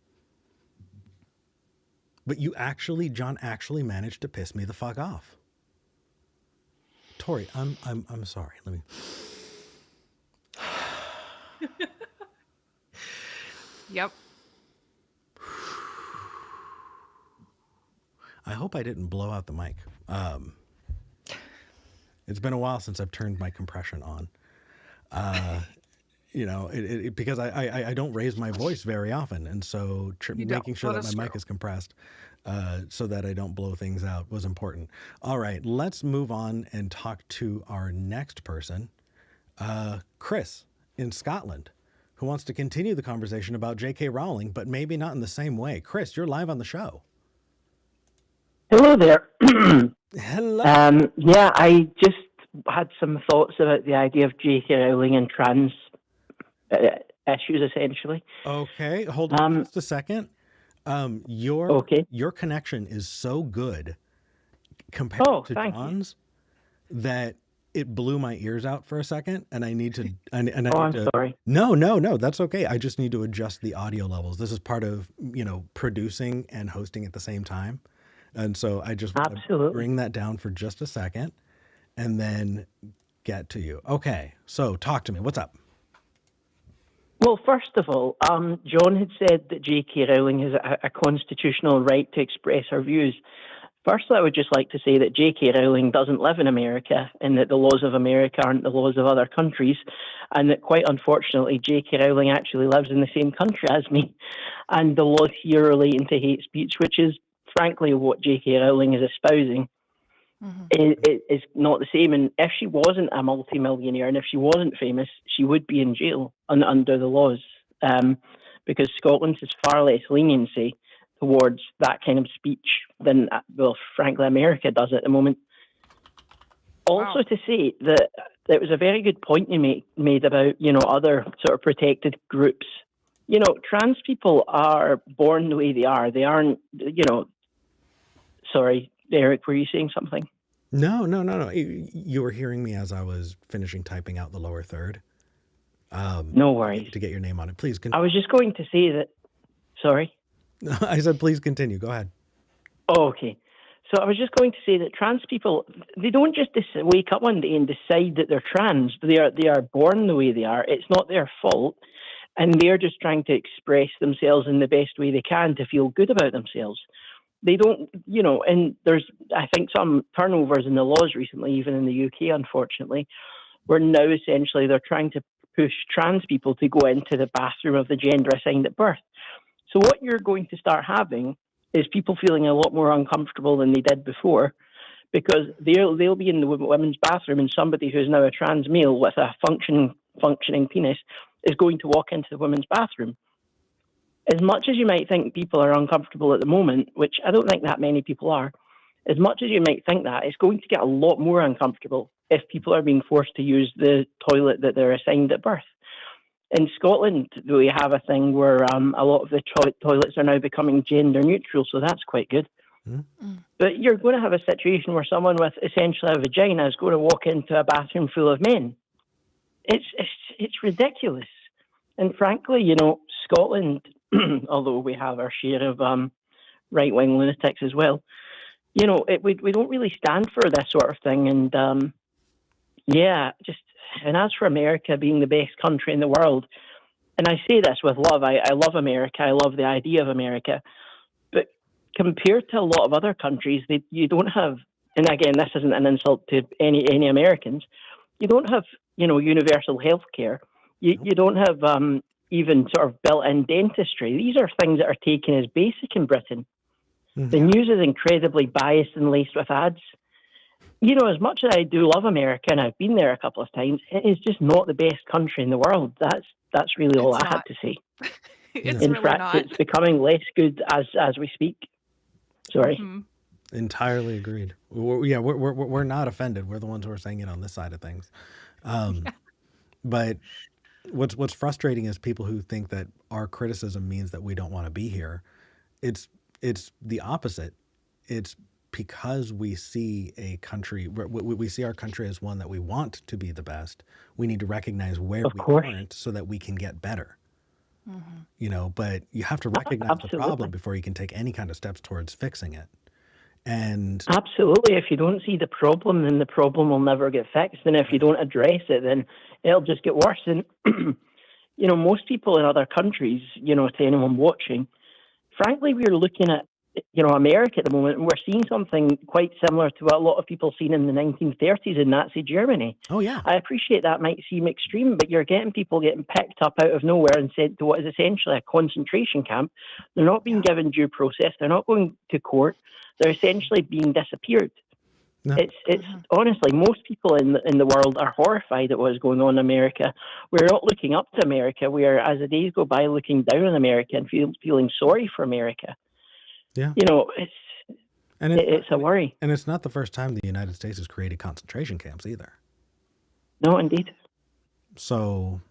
But John actually managed to piss me the fuck off. Tori, I'm sorry. Let me. Yep. I hope I didn't blow out the mic. It's been a while since I've turned my compression on. because I don't raise my voice very often, and so You don't. making sure That that my is mic true. is compressed, so that I don't blow things out was important. All right, let's move on and talk to our next person, Chris in Scotland, who wants to continue the conversation about J.K. Rowling, but maybe not in the same way. Chris, you're live on the show. Hello there. Hello. Yeah, I just had some thoughts about the idea of J.K. Rowling and trans issues, essentially. Okay, hold on just a second. Okay. Your connection is so good compared to thank you. John's that it blew my ears out for a second, and I need to. And I I'm need to. sorry. No, that's okay. I just need to adjust the audio levels. This is part of producing and hosting at the same time, and so I just want to Absolutely. bring that down for just a second, and then get to you. Okay, so talk to me. What's up? Well, first of all, John had said that J.K. Rowling has a constitutional right to express her views. First, I would just like to say that J.K. Rowling doesn't live in America and that the laws of America aren't the laws of other countries, and that quite unfortunately, J.K. Rowling actually lives in the same country as me, and the laws here relating to hate speech, which is frankly what J.K. Rowling is espousing, is not the same. And if she wasn't a multimillionaire and if she wasn't famous, she would be in jail under the laws, because Scotland has far less leniency towards that kind of speech than, well, frankly, America does at the moment. Also, to say that it was a very good point you made about, other sort of protected groups. Trans people are born the way they are. They aren't, sorry, Eric, were you saying something? No. You were hearing me as I was finishing typing out the lower third. No worries. To get your name on it. Please continue. I was just going to say that, sorry? I said, please continue. Go ahead. Oh, okay. So I was just going to say that trans people, they don't just wake up one day and decide that they're trans. They are born the way they are. It's not their fault. And they're just trying to express themselves in the best way they can to feel good about themselves. They don't, and there's, I think, some turnovers in the laws recently, even in the UK, unfortunately, where now essentially they're trying to push trans people to go into the bathroom of the gender assigned at birth. So what you're going to start having is people feeling a lot more uncomfortable than they did before, because they'll be in the women's bathroom and somebody who's now a trans male with a functioning penis is going to walk into the women's bathroom. As much as you might think people are uncomfortable at the moment, which I don't think that many people are, as much as you might think that, it's going to get a lot more uncomfortable if people are being forced to use the toilet that they're assigned at birth. In Scotland, we have a thing where a lot of the toilets are now becoming gender neutral, so that's quite good. But you're going to have a situation where someone with essentially a vagina is going to walk into a bathroom full of men. It's ridiculous. And frankly, Scotland, although we have our share of right-wing lunatics as well, we don't really stand for this sort of thing. And and as for America being the best country in the world, and I say this with love, I love America, I love the idea of America, but compared to a lot of other countries, you don't have, and again, this isn't an insult to any Americans, you don't have, universal health care, you don't have even sort of built-in dentistry. These are things that are taken as basic in Britain. The news is incredibly biased and laced with ads. As much as I do love America, and I've been there a couple of times, it is just not the best country in the world. That's really all I had to say. It's in really fact, not. it's becoming less good as we speak. Sorry. Entirely agreed. We're not offended. We're the ones who are saying it on this side of things. But what's frustrating is people who think that our criticism means that we don't want to be here. It's the opposite. It's because we see a country, we see our country as one that we want to be the best. We need to recognize where we aren't so that we can get better. But you have to recognize the problem before you can take any kind of steps towards fixing it. And absolutely, if you don't see the problem, then the problem will never get fixed. And if you don't address it, then it'll just get worse. And most people in other countries, to anyone watching, frankly, we're looking at America at the moment, and we're seeing something quite similar to what a lot of people seen in the 1930s in Nazi Germany. Oh, yeah. I appreciate that might seem extreme, but you're getting people getting picked up out of nowhere and sent to what is essentially a concentration camp. They're not being given due process. They're not going to court. They're essentially being disappeared. No. It's honestly, most people in the world are horrified at what is going on in America. We're not looking up to America. We are, as the days go by, looking down on America and feeling sorry for America. Yeah. It's a worry. And it's not the first time the United States has created concentration camps either. No, indeed. So,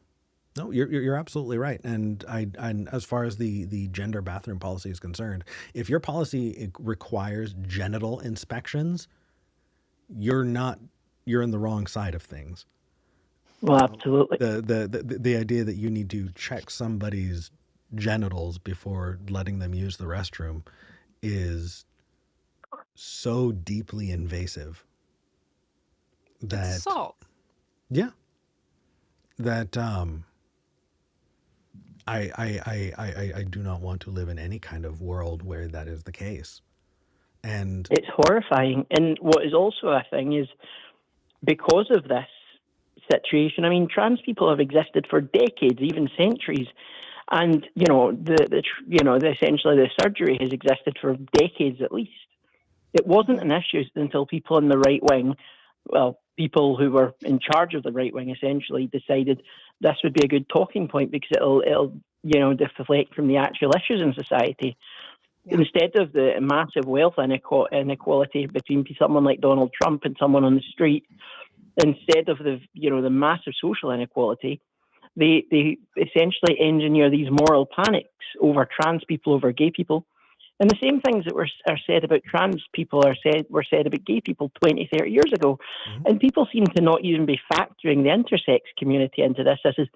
no, you're absolutely right. And as far as the gender bathroom policy is concerned, if your policy requires genital inspections, you're in the wrong side of things. Well, absolutely. The idea that you need to check somebody's genitals before letting them use the restroom is so deeply invasive that It's assault. yeah, that I do not want to live in any kind of world where that is the case. And it's horrifying. And what is also a thing is, because of this situation, I mean, trans people have existed for decades, even centuries. And, essentially the surgery has existed for decades at least. It wasn't an issue until people in the right wing, people who were in charge of the right wing essentially decided this would be a good talking point because it'll deflect from the actual issues in society. Yeah. Instead of the massive wealth inequality between someone like Donald Trump and someone on the street, instead of the massive social inequality, they essentially engineer these moral panics over trans people, over gay people. And the same things that are said about trans people were said about gay people 20, 30 years ago. Mm-hmm. And people seem to not even be factoring the intersex community into this. This is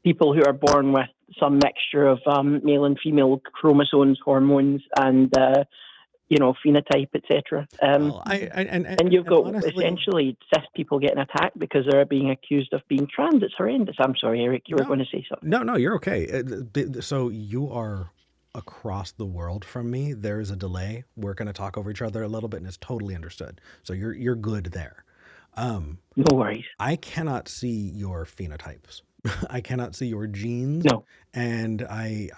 people who are born with some mixture of male and female chromosomes, hormones, and phenotype, etc. And you've got honestly, essentially cis people getting attacked because they're being accused of being trans. It's horrendous. I'm sorry, Eric, you were going to say something. No, you're okay. So you are across the world from me. There is a delay. We're going to talk over each other a little bit, and it's totally understood. So you're good there. No worries. I cannot see your phenotypes. I cannot see your genes. No. And I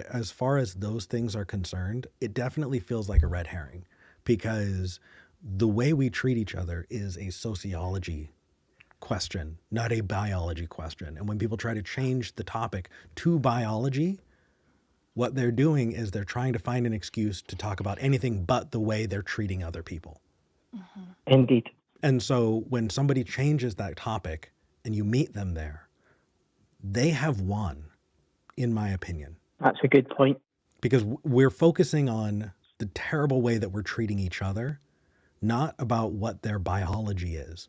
as far as those things are concerned, it definitely feels like a red herring, because the way we treat each other is a sociology question, not a biology question. And when people try to change the topic to biology, what they're doing is they're trying to find an excuse to talk about anything but the way they're treating other people. Mm-hmm. Indeed. And so when somebody changes that topic and you meet them there, they have won, in my opinion. That's a good point. Because we're focusing on the terrible way that we're treating each other, not about what their biology is.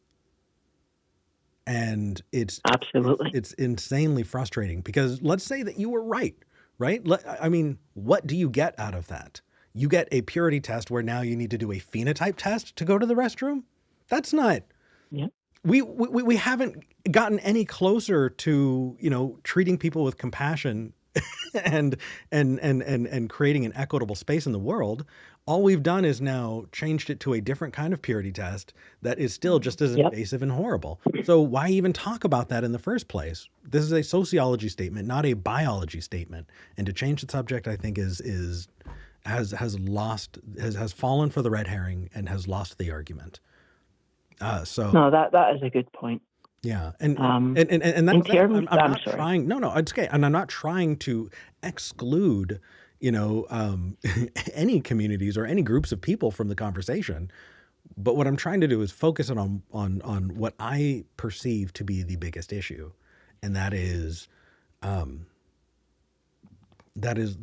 And it's absolutely, it's insanely frustrating, because let's say that you were right? I mean, what do you get out of that? You get a purity test where now you need to do a phenotype test to go to the restroom? That's not... Yeah. We haven't gotten any closer to, treating people with compassion and creating an equitable space in the world. All we've done is now changed it to a different kind of purity test that is still just as invasive and horrible. So why even talk about that in the first place? This is a sociology statement, not a biology statement. And to change the subject, I think has fallen for the red herring and has lost the argument. No, that is a good point. Yeah, and that's I'm not sorry. trying. No, it's okay. And I'm not trying to exclude, any communities or any groups of people from the conversation. But what I'm trying to do is focus on what I perceive to be the biggest issue, and that is the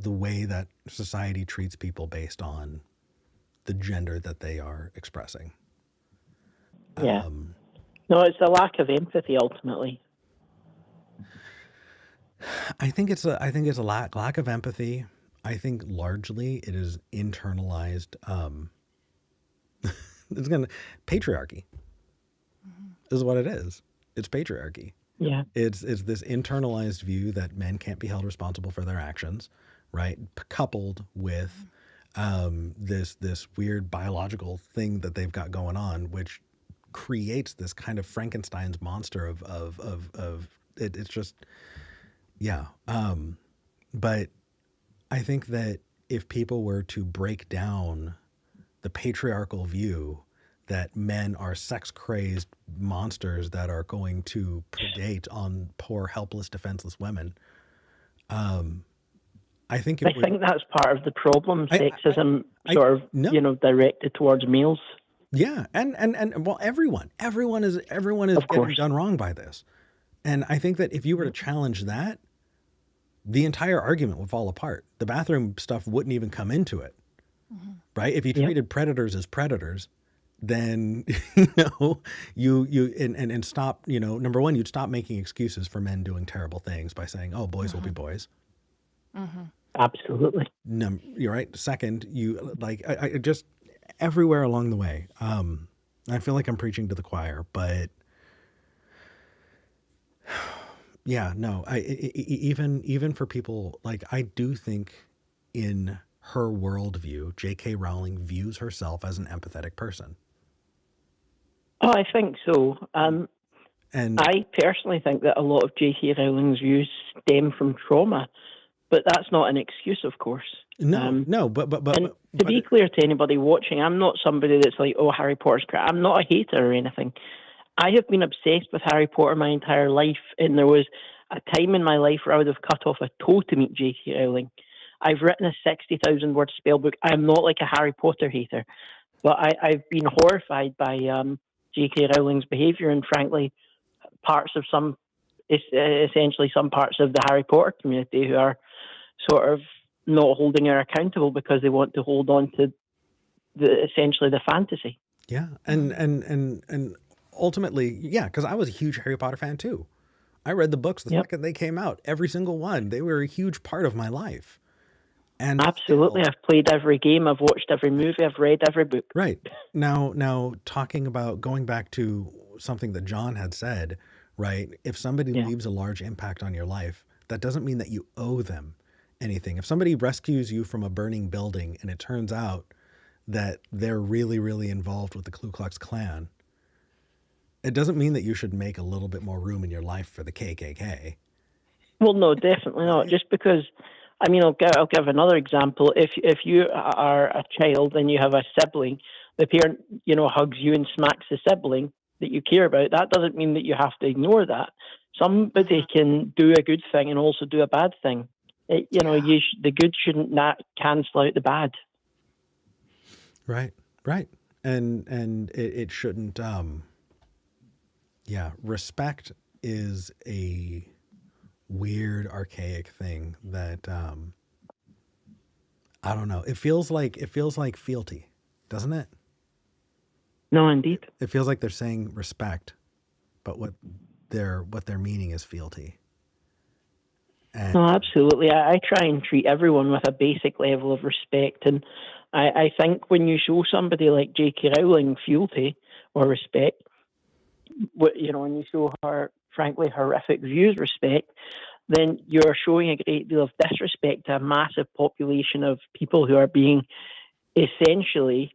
way that society treats people based on the gender that they are expressing. Yeah. No, it's a lack of empathy ultimately. I think it's a lack of empathy. I think largely it is internalized. Patriarchy is what it is. It's patriarchy. Yeah. It's this internalized view that men can't be held responsible for their actions, right? Coupled with this weird biological thing that they've got going on, which creates this kind of Frankenstein's monster of it, it's just yeah. But I think that if people were to break down the patriarchal view that men are sex crazed monsters that are going to predate on poor, helpless, defenseless women, I think I it would. think that's part of the problem. I, Sexism, I sort of, no, directed towards males. yeah, and well, everyone is Of getting course. done wrong by this, and I think that if you were to challenge that, the entire argument would fall apart. The bathroom stuff wouldn't even come into it, right? If you Yep. treated predators as predators, then you and stop, number one, you'd stop making excuses for men doing terrible things by saying, oh, boys will be boys. Absolutely. You're right. Second, you like I just everywhere along the way. I feel like I'm preaching to the choir, but yeah, no, even for people, like, I do think in her worldview, J.K. Rowling views herself as an empathetic person. Oh, I think so. And I personally think that a lot of J.K. Rowling's views stem from trauma, but that's not an excuse, of course. no, but And to be clear to anybody watching, I'm not somebody that's like, oh, Harry Potter's crap. I'm not a hater or anything. I have been obsessed with Harry Potter my entire life, and there was a time in my life where I would have cut off a toe to meet J.K. Rowling. I've written a 60,000 word spell book. I'm not like a Harry Potter hater, but I've been horrified by J.K. Rowling's behaviour, and frankly, parts of essentially some parts of the Harry Potter community who are sort of not holding her accountable because they want to hold on to essentially the fantasy. yeah, and ultimately, yeah, because I was a huge Harry Potter fan too. I read the books the second they came out, every single one. They were a huge part of my life. And absolutely, still, I've played every game, I've watched every movie, I've read every book. right. Now talking about going back to something that John had said, right? If somebody leaves a large impact on your life, that doesn't mean that you owe them anything. If somebody rescues you from a burning building and it turns out that they're really, really involved with the Ku Klux Klan, it doesn't mean that you should make a little bit more room in your life for the KKK. Well, no, definitely not. Just because, I mean, I'll give another example. If you are a child and you have a sibling, the parent, hugs you and smacks the sibling that you care about, that doesn't mean that you have to ignore that. Somebody can do a good thing and also do a bad thing. The good shouldn't not cancel out the bad. Right. And it shouldn't. Yeah, respect is a weird, archaic thing that I don't know. It feels like fealty, doesn't it? No, indeed. It feels like they're saying respect, but what they're meaning is fealty. And no, absolutely. I try and treat everyone with a basic level of respect, and I think when you show somebody like J.K. Rowling fealty or respect, when you show her, frankly, horrific views respect, then you're showing a great deal of disrespect to a massive population of people who are being essentially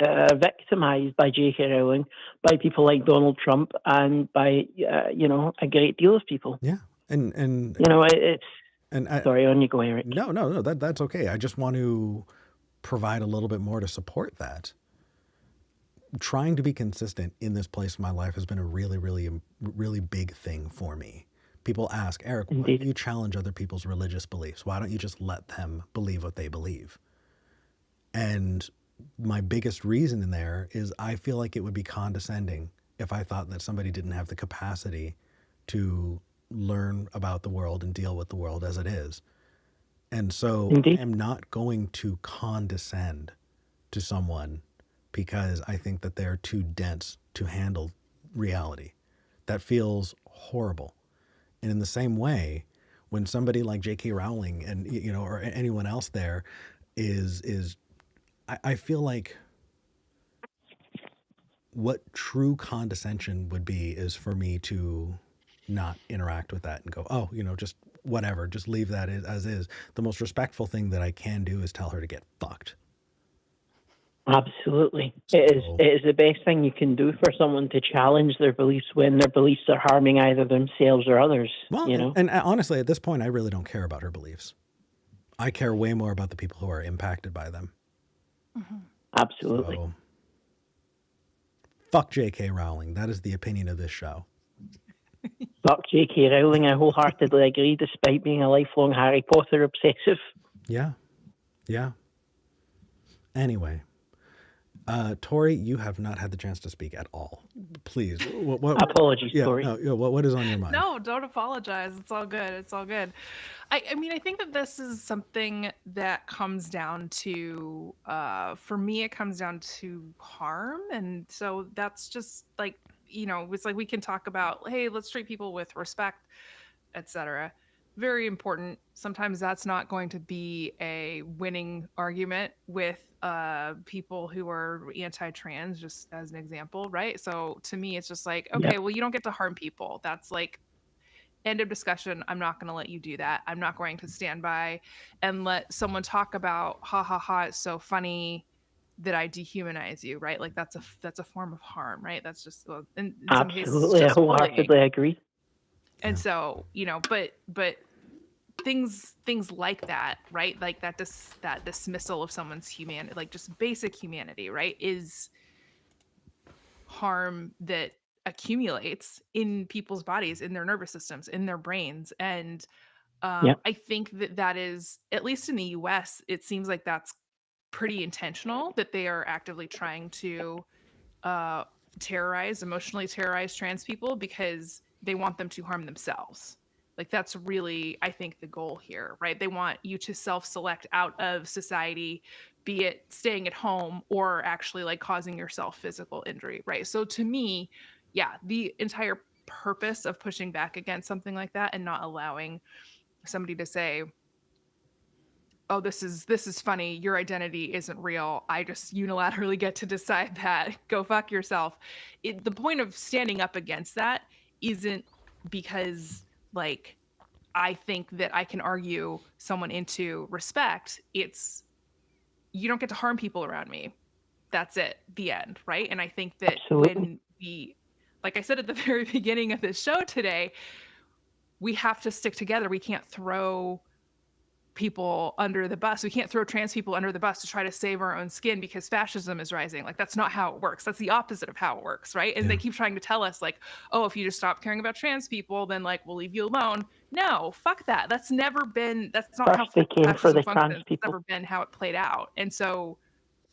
victimized by J.K. Rowling, by people like Donald Trump, and by a great deal of people. Yeah, and it's. And sorry, on you go, Eric. No, that's okay. I just want to provide a little bit more to support that. Trying to be consistent in this place in my life has been a really, really, really big thing for me. People ask, Eric, why do you challenge other people's religious beliefs? Why don't you just let them believe what they believe? And my biggest reason in there is I feel like it would be condescending if I thought that somebody didn't have the capacity to learn about the world and deal with the world as it is. And so I am not going to condescend to someone because I think that they're too dense to handle reality. That feels horrible. And in the same way, when somebody like J.K. Rowling and or anyone else there is I feel like what true condescension would be is for me to not interact with that and go, oh, just whatever, just leave that as is. The most respectful thing that I can do is tell her to get fucked. Absolutely. So, It is the best thing you can do for someone to challenge their beliefs when their beliefs are harming either themselves or others. well, You know? and honestly, at this point, I really don't care about her beliefs. I care way more about the people who are impacted by them. Absolutely. So, fuck J.K. Rowling. That is the opinion of this show. Fuck J.K. Rowling, I wholeheartedly agree, despite being a lifelong Harry Potter obsessive. Yeah. Yeah. Anyway, Tori, you have not had the chance to speak at all. Please. What Apologies, yeah, Tori. no, what is on your mind? No, don't apologize. It's all good. It's all good. I mean, I think that this is something that comes down to, for me, it comes down to harm. And so that's just like, it's like we can talk about, hey, let's treat people with respect, etc. Very important. Sometimes that's not going to be a winning argument with people who are anti-trans, just as an example, right? So to me, it's just like, okay, well, you don't get to harm people. That's like end of discussion. I'm not going to let you do that. I'm not going to stand by and let someone talk about, ha ha ha, it's so funny that I dehumanize you, right? Like that's a form of harm, right? That's just, well, in some cases, it's Absolutely, I just bullying. wholeheartedly agree. And so, but things like that, right? Like that dismissal of someone's humanity, like just basic humanity, right, is harm that accumulates in people's bodies, in their nervous systems, in their brains. And I think that is, at least in the US, it seems like that's pretty intentional, that they are actively trying to emotionally terrorize trans people because they want them to harm themselves. Like that's really, I think, the goal here, right? They want you to self-select out of society, be it staying at home or actually like causing yourself physical injury, right? So to me, yeah, the entire purpose of pushing back against something like that and not allowing somebody to say, oh, this is funny, your identity isn't real, I just unilaterally get to decide that, go fuck yourself. The point of standing up against that isn't because like I think that I can argue someone into respect. It's, you don't get to harm people around me. That's it, the end, right? And I think that when we, like I said at the very beginning of this show today, we have to stick together. We can't throw people under the bus. We can't throw trans people under the bus to try to save our own skin because fascism is rising. Like that's not how it works. That's the opposite of how it works, right? And they keep trying to tell us like, oh, if you just stop caring about trans people, then like we'll leave you alone. No, fuck that. That's never been, that's not how fascism functions. It's never been how it played out. And so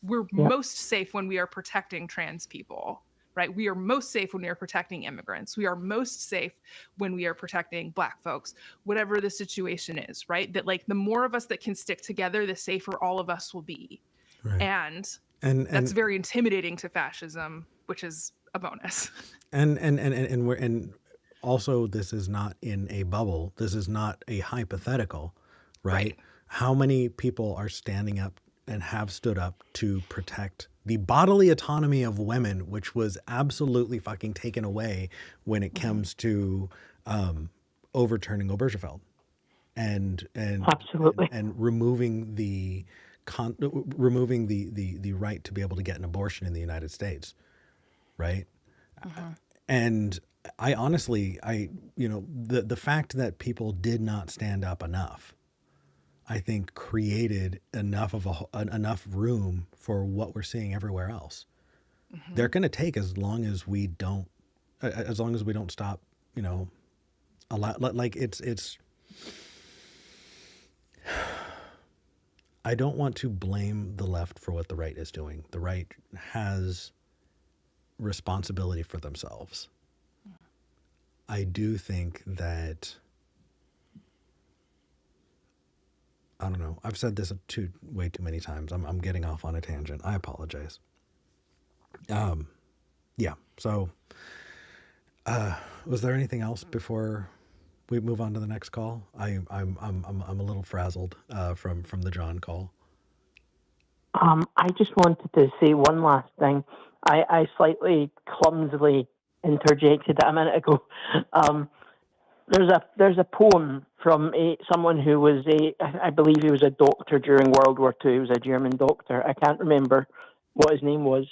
we're most safe when we are protecting trans people, right? We are most safe when we are protecting immigrants. We are most safe when we are protecting Black folks, whatever the situation is, right? That like the more of us that can stick together, the safer all of us will be. Right. And that's very intimidating to fascism, which is a bonus. And also this is not in a bubble. This is not a hypothetical, right? How many people are standing up and have stood up to protect the bodily autonomy of women, which was absolutely fucking taken away when it comes to overturning Obergefell and absolutely and removing the right to be able to get an abortion in the United States, right? And I honestly, the fact that people did not stand up enough, I think created enough of enough room for what we're seeing everywhere else. They're going to take as long as we don't stop, a lot. Like it's. I don't want to blame the left for what the right is doing. The right has responsibility for themselves. I do think that. I don't know. I've said this way too many times. I'm getting off on a tangent. I apologize. Yeah. So, was there anything else before we move on to the next call? I'm a little frazzled from the John call. I just wanted to say one last thing. I slightly clumsily interjected a minute ago. there's a poem from someone who was I believe he was a doctor during World War II. He was a German doctor. I can't remember what his name was,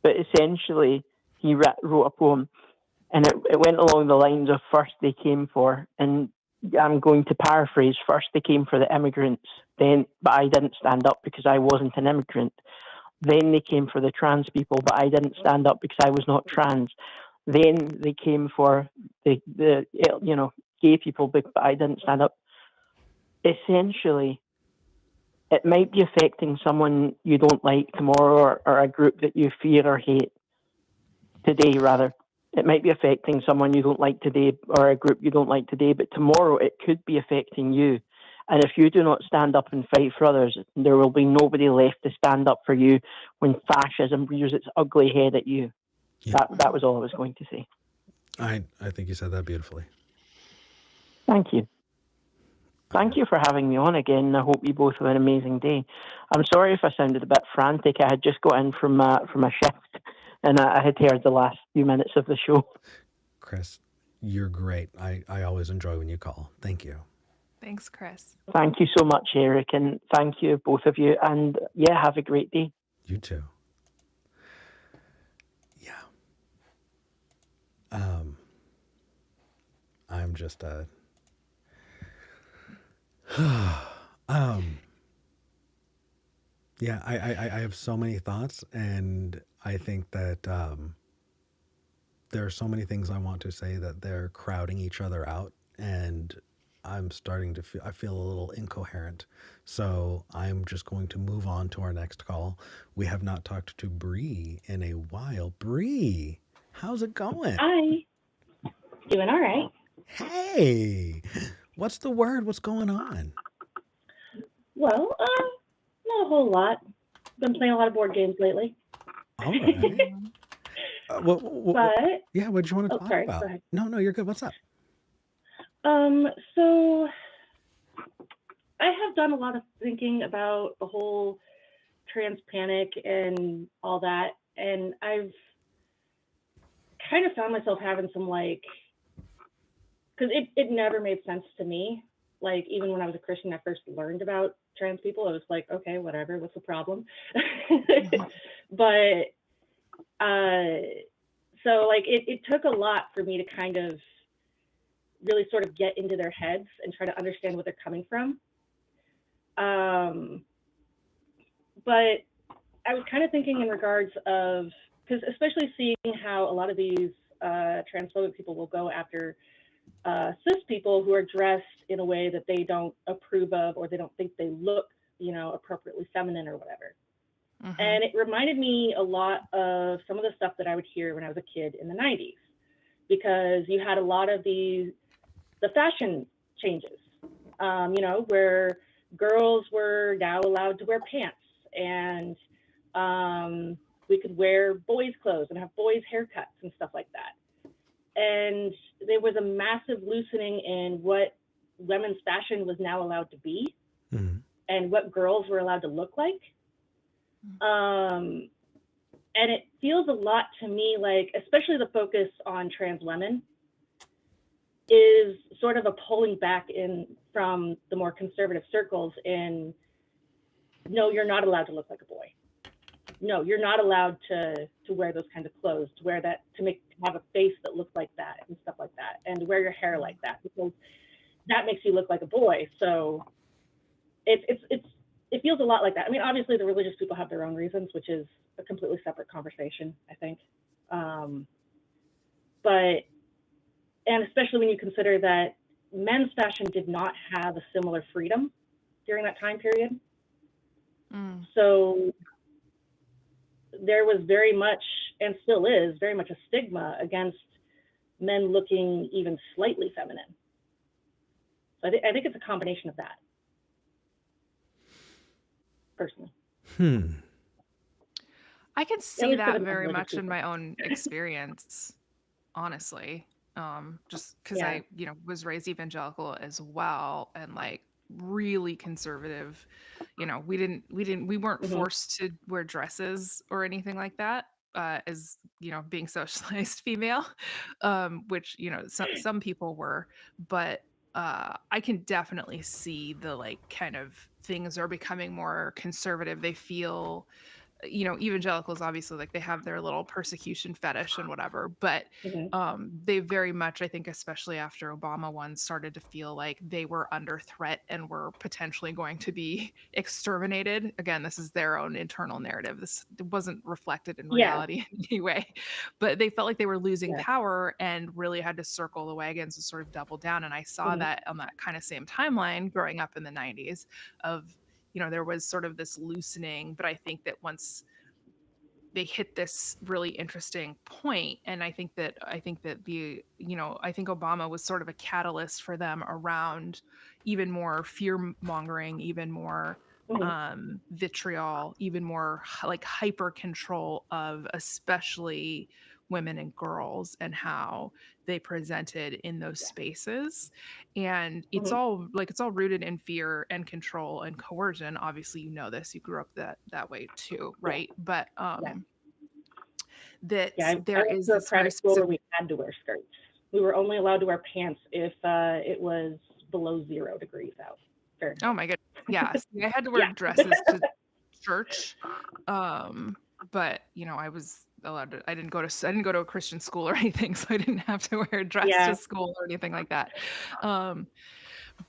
but essentially he wrote a poem, and it went along the lines of first they came for, and I'm going to paraphrase, first they came for the immigrants, but I didn't stand up because I wasn't an immigrant. Then they came for the trans people, but I didn't stand up because I was not trans. Then they came for the gay people, but I didn't stand up. Essentially, it might be affecting someone you don't like tomorrow, or a group that you fear or hate today, rather. It might be affecting someone you don't like today, or a group you don't like today, but tomorrow it could be affecting you. And if you do not stand up and fight for others, there will be nobody left to stand up for you when fascism rears its ugly head at you. Yeah. That was all I was going to say. I think you said that beautifully. Thank you. Thank you for having me on again. I hope you both have an amazing day. I'm sorry if I sounded a bit frantic. I had just got in from a shift, and I had heard the last few minutes of the show. Chris, you're great. I always enjoy when you call. Thank you. Thanks, Chris. Thank you so much, Eric, and thank you, both of you. And yeah, have a great day. You too. Yeah. I'm just yeah, I have so many thoughts, and I think that there are so many things I want to say that they're crowding each other out, and I'm starting to feel, I feel a little incoherent. So I'm just going to move on to our next call. We have not talked to Bree in a while. Bree, how's it going? Hi. Doing all right. Hey, what's the word? What's going on? Well, not a whole lot. Been playing a lot of board games lately. All right. But Yeah, what do you want to talk sorry, about? go ahead. No, you're good. What's up? So I have done a lot of thinking about the whole trans panic and all that, and I've kind of found myself having some because it never made sense to me. Like, even when I was a Christian, I first learned about trans people, I was like, okay, whatever, what's the problem? But so it took a lot for me to kind of really sort of get into their heads and try to understand what they're coming from. But I was kind of thinking in regards of, because especially seeing how a lot of these transphobic people will go after cis people who are dressed in a way that they don't approve of, or they don't think they look, appropriately feminine or whatever. Mm-hmm. And it reminded me a lot of some of the stuff that I would hear when I was a kid in the 90s, because you had a lot of the fashion changes, where girls were now allowed to wear pants, and we could wear boys' clothes and have boys' haircuts and stuff like that. And there was a massive loosening in what women's fashion was now allowed to be, mm-hmm. and what girls were allowed to look like. And it feels a lot to me like, especially the focus on trans women, is sort of a pulling back in from the more conservative circles in, no, you're not allowed to look like a boy. No, you're not allowed to wear those kinds of clothes, to wear that, to have a face that looks like that and stuff like that, and to wear your hair like that, because that makes you look like a boy. So it feels a lot like that. I mean, obviously the religious people have their own reasons, which is a completely separate conversation, I think. But, and especially when you consider that men's fashion did not have a similar freedom during that time period. Mm. So there was very much, and still is, very much a stigma against men looking even slightly feminine. So I think it's a combination of that, personally. I can see that very much in my own experience, honestly. Just because I, was raised evangelical as well, and really conservative. We weren't mm-hmm. forced to wear dresses or anything like that. as being socialized female, which some people were, but I can definitely see the like kind of things are becoming more conservative. They feel evangelicals obviously like they have their little persecution fetish and whatever, but Mhm. they very much, I think, especially after Obama won, started to feel like they were under threat and were potentially going to be exterminated. Again, this is their own internal narrative. This wasn't reflected in Yeah. reality in any way, but they felt like they were losing Yeah. power and really had to circle the wagons and sort of double down. And I saw Mhm. that on that kind of same timeline growing up in the 90s of there was sort of this loosening, but I think that once they hit this really interesting point, and I think that I think Obama was sort of a catalyst for them around even more fear mongering, even more Mhm. vitriol, even more like hyper control of especially women and girls and how they presented in those Yeah. spaces. And Mhm. it's all rooted in fear and control and coercion. Obviously, this, you grew up that way too, Yeah. right? But Yeah. that Yeah. I there went is to a this very private school where specific. we had to wear skirts. We were only allowed to wear pants if it was below 0 degrees out Oh Fahrenheit. my goodness. Yeah. See, I had to wear Yeah. dresses to church. But I didn't go to a Christian school or anything, so I didn't have to wear a dress to Yeah. school or anything like that. Um,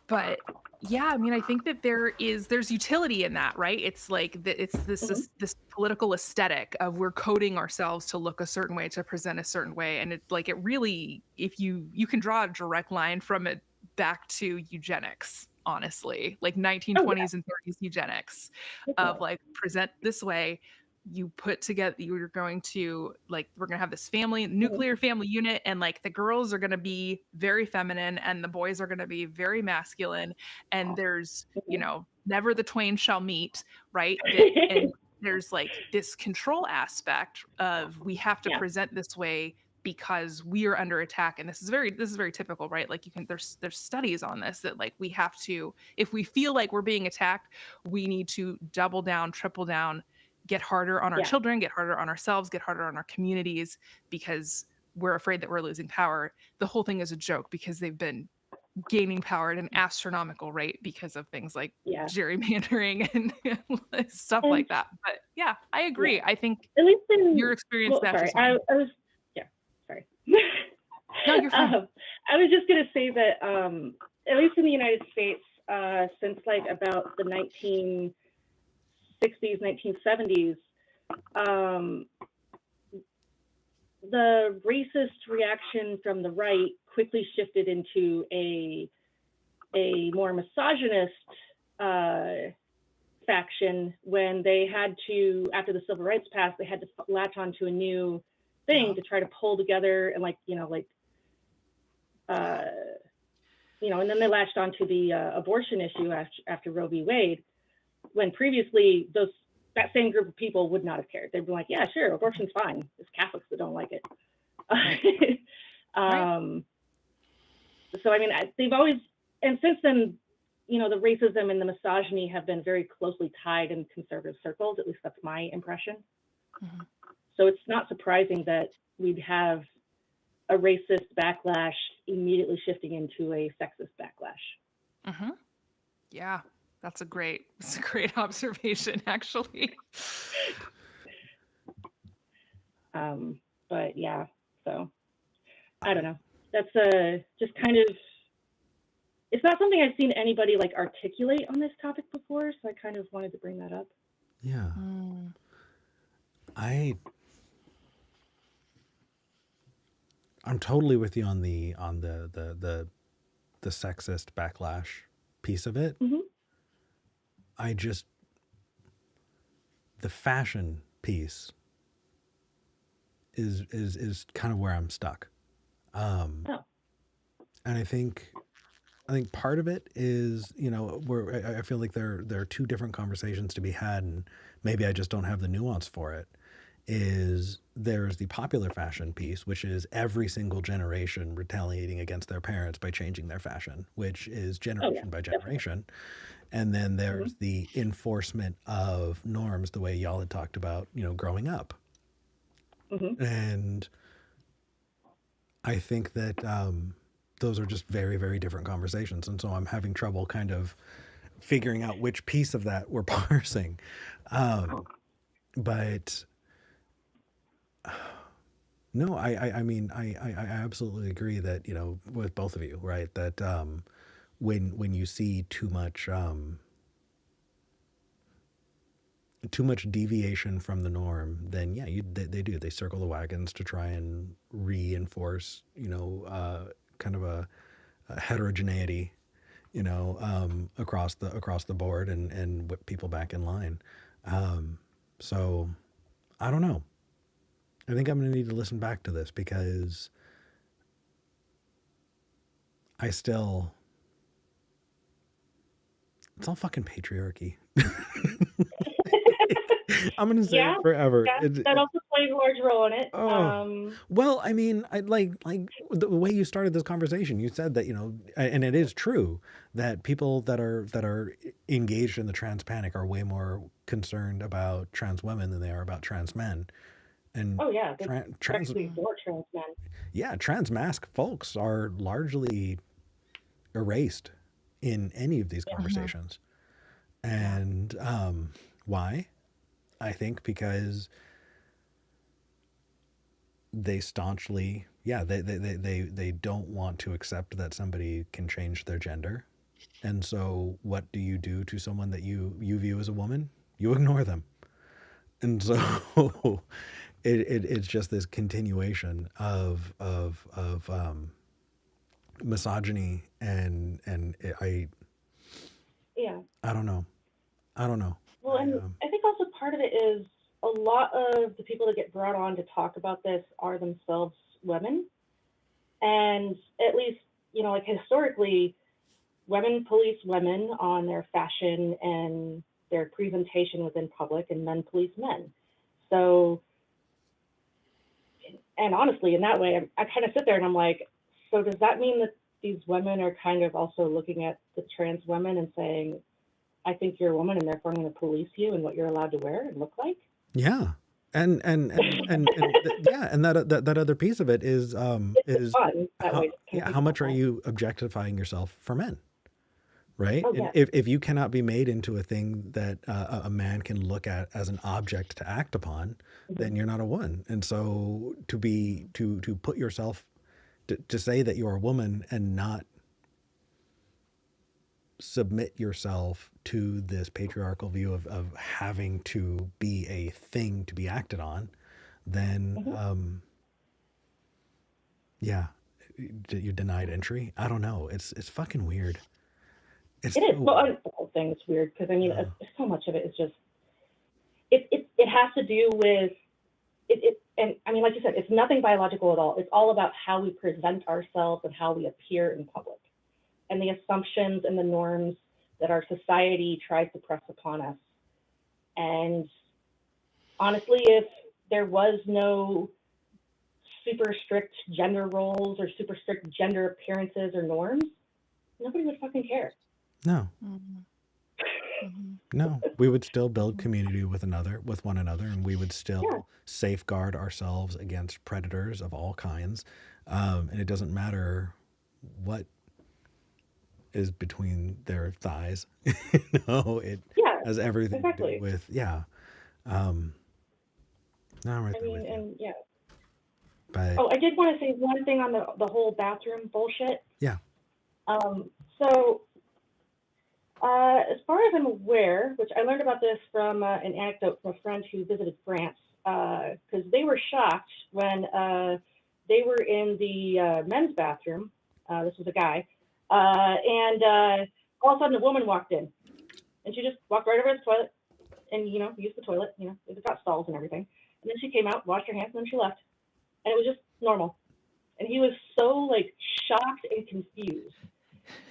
but yeah, I mean, I think that there's utility in that, right? It's like that it's Mhm. this political aesthetic of we're coding ourselves to look a certain way, to present a certain way. And it like it really, if you can draw a direct line from it back to eugenics, honestly, like Oh yeah, 1920s and 30s eugenics of definitely. like present this way. You put together, you're going to like, we're going to have this family, Mhm. nuclear family unit, and like the girls are going to be very feminine and the boys are going to be very masculine. And there's, Mhm. never the twain shall meet, right? That, and there's like this control aspect of we have to Yeah. present this way because we are under attack. And this is very typical, right? Like there's studies on this that like we have to, if we feel like we're being attacked, we need to double down, triple down, get harder on our Yeah. children, get harder on ourselves, get harder on our communities because we're afraid that we're losing power. The whole thing is a joke because they've been gaining power at an astronomical rate because of things like Yeah. gerrymandering and stuff And like that. But yeah, I yeah, agree. I think at least your in experience well, sorry, matches mine. I was yeah, sorry. No, you're fine. I was just gonna say that at least in the United States, since like about the 1960s, 1970s, um, the racist reaction from the right quickly shifted into a more misogynist faction when they had to, after the civil rights passed, they had to latch onto a new thing Yeah. to try to pull together and and then they latched onto the abortion issue after Roe v. Wade, when previously that same group of people would not have cared. They'd be like, yeah, sure, abortion's fine. It's Catholics that don't like it. Right. Right. So I mean, they've always, and since then, the racism and the misogyny have been very closely tied in conservative circles. At least that's my impression. Mm-hmm. So it's not surprising that we'd have a racist backlash immediately shifting into a sexist backlash. Mm-hmm. Yeah, that's a great observation, actually. But yeah, so I don't know. That's just kind of, it's not something I've seen anybody like articulate on this topic before, so I kind of wanted to bring that up. Yeah. Mm. I'm totally with you on the sexist backlash piece of it. Mm-hmm. The fashion piece is kind of where I'm stuck. And I think part of it is, where I feel like there are two different conversations to be had, and maybe I just don't have the nuance for it. Is there's the popular fashion piece, which is every single generation retaliating against their parents by changing their fashion, which is generation by generation. And then there's the enforcement of norms, the way y'all had talked about, growing up. And I think that those are just very, very different conversations. And so I'm having trouble kind of figuring out which piece of that we're parsing. But no, I mean, I absolutely agree that, you know, with both of you, right? That when you see too much deviation from the norm, then yeah, they do. They circle the wagons to try and reinforce, you know, kind of a heterogeneity, you know, across the board and whip people back in line. So I don't know. I think I'm going to need to listen back to this because I still, it's all fucking patriarchy. I'm gonna say Yeah, it forever. yeah, that also plays a large role in it. Oh, well, I mean, I like the way you started this conversation. You said that, you know, and it is true that people that are engaged in the trans panic are way more concerned about trans women than they are about trans men. And Oh yeah, they trans, directly adore trans men. yeah, trans masc folks are largely erased in any of these Yeah. conversations. And why? I think because they staunchly, yeah, they don't want to accept that somebody can change their gender. And so what do you do to someone that you view as a woman? You ignore them. And so it's just this continuation of misogyny and Yeah. I don't know. I don't know. Well, and I think also part of it is a lot of the people that get brought on to talk about this are themselves women. And at least, you know, like historically, women police women on their fashion and their presentation within public, and men police men. So, and honestly, in that way, I kind of sit there and I'm like, so does that mean that these women are kind of also looking at the trans women and saying, I think you're a woman and therefore I'm going to police you and what you're allowed to wear and look like? Yeah. Yeah, and that other piece of it It's is fun that how, way to kind yeah, of think how about much are that. you objectifying yourself for men? Right? Oh, And yeah. if you cannot be made into a thing that a man can look at as an object to act upon, then you're not a woman. And so to put yourself to say that you're a woman and not submit yourself to this patriarchal view of having to be a thing to be acted on, then yeah, you denied entry. I don't know. It's fucking weird. It's It is. so Well, weird. the whole thing is weird because I mean, Uh, so much of it is just it has to do with it. And I mean, like you said, it's nothing biological at all. It's all about how we present ourselves and how we appear in public, and the assumptions and the norms that our society tries to press upon us. And honestly, if there was no super strict gender roles or super strict gender appearances or norms, nobody would fucking care. no, Mhm. no, we would still build community with one another, and we would Yeah. still safeguard ourselves against predators of all kinds. And it doesn't matter what is between their thighs. No, it Yeah, has everything to do exactly. with, yeah. Um, no, I'm right I there mean, with you. and yeah. But Oh, I did want to say one thing on the whole bathroom bullshit. yeah, So, as far as I'm aware, which I learned about this from an anecdote from a friend who visited France, because they were shocked when they were in the men's bathroom. This was a guy, and all of a sudden a woman walked in, and she just walked right over to the toilet and used the toilet. It's got stalls and everything. And then she came out, washed her hands, and then she left, and it was just normal. And he was so like shocked and confused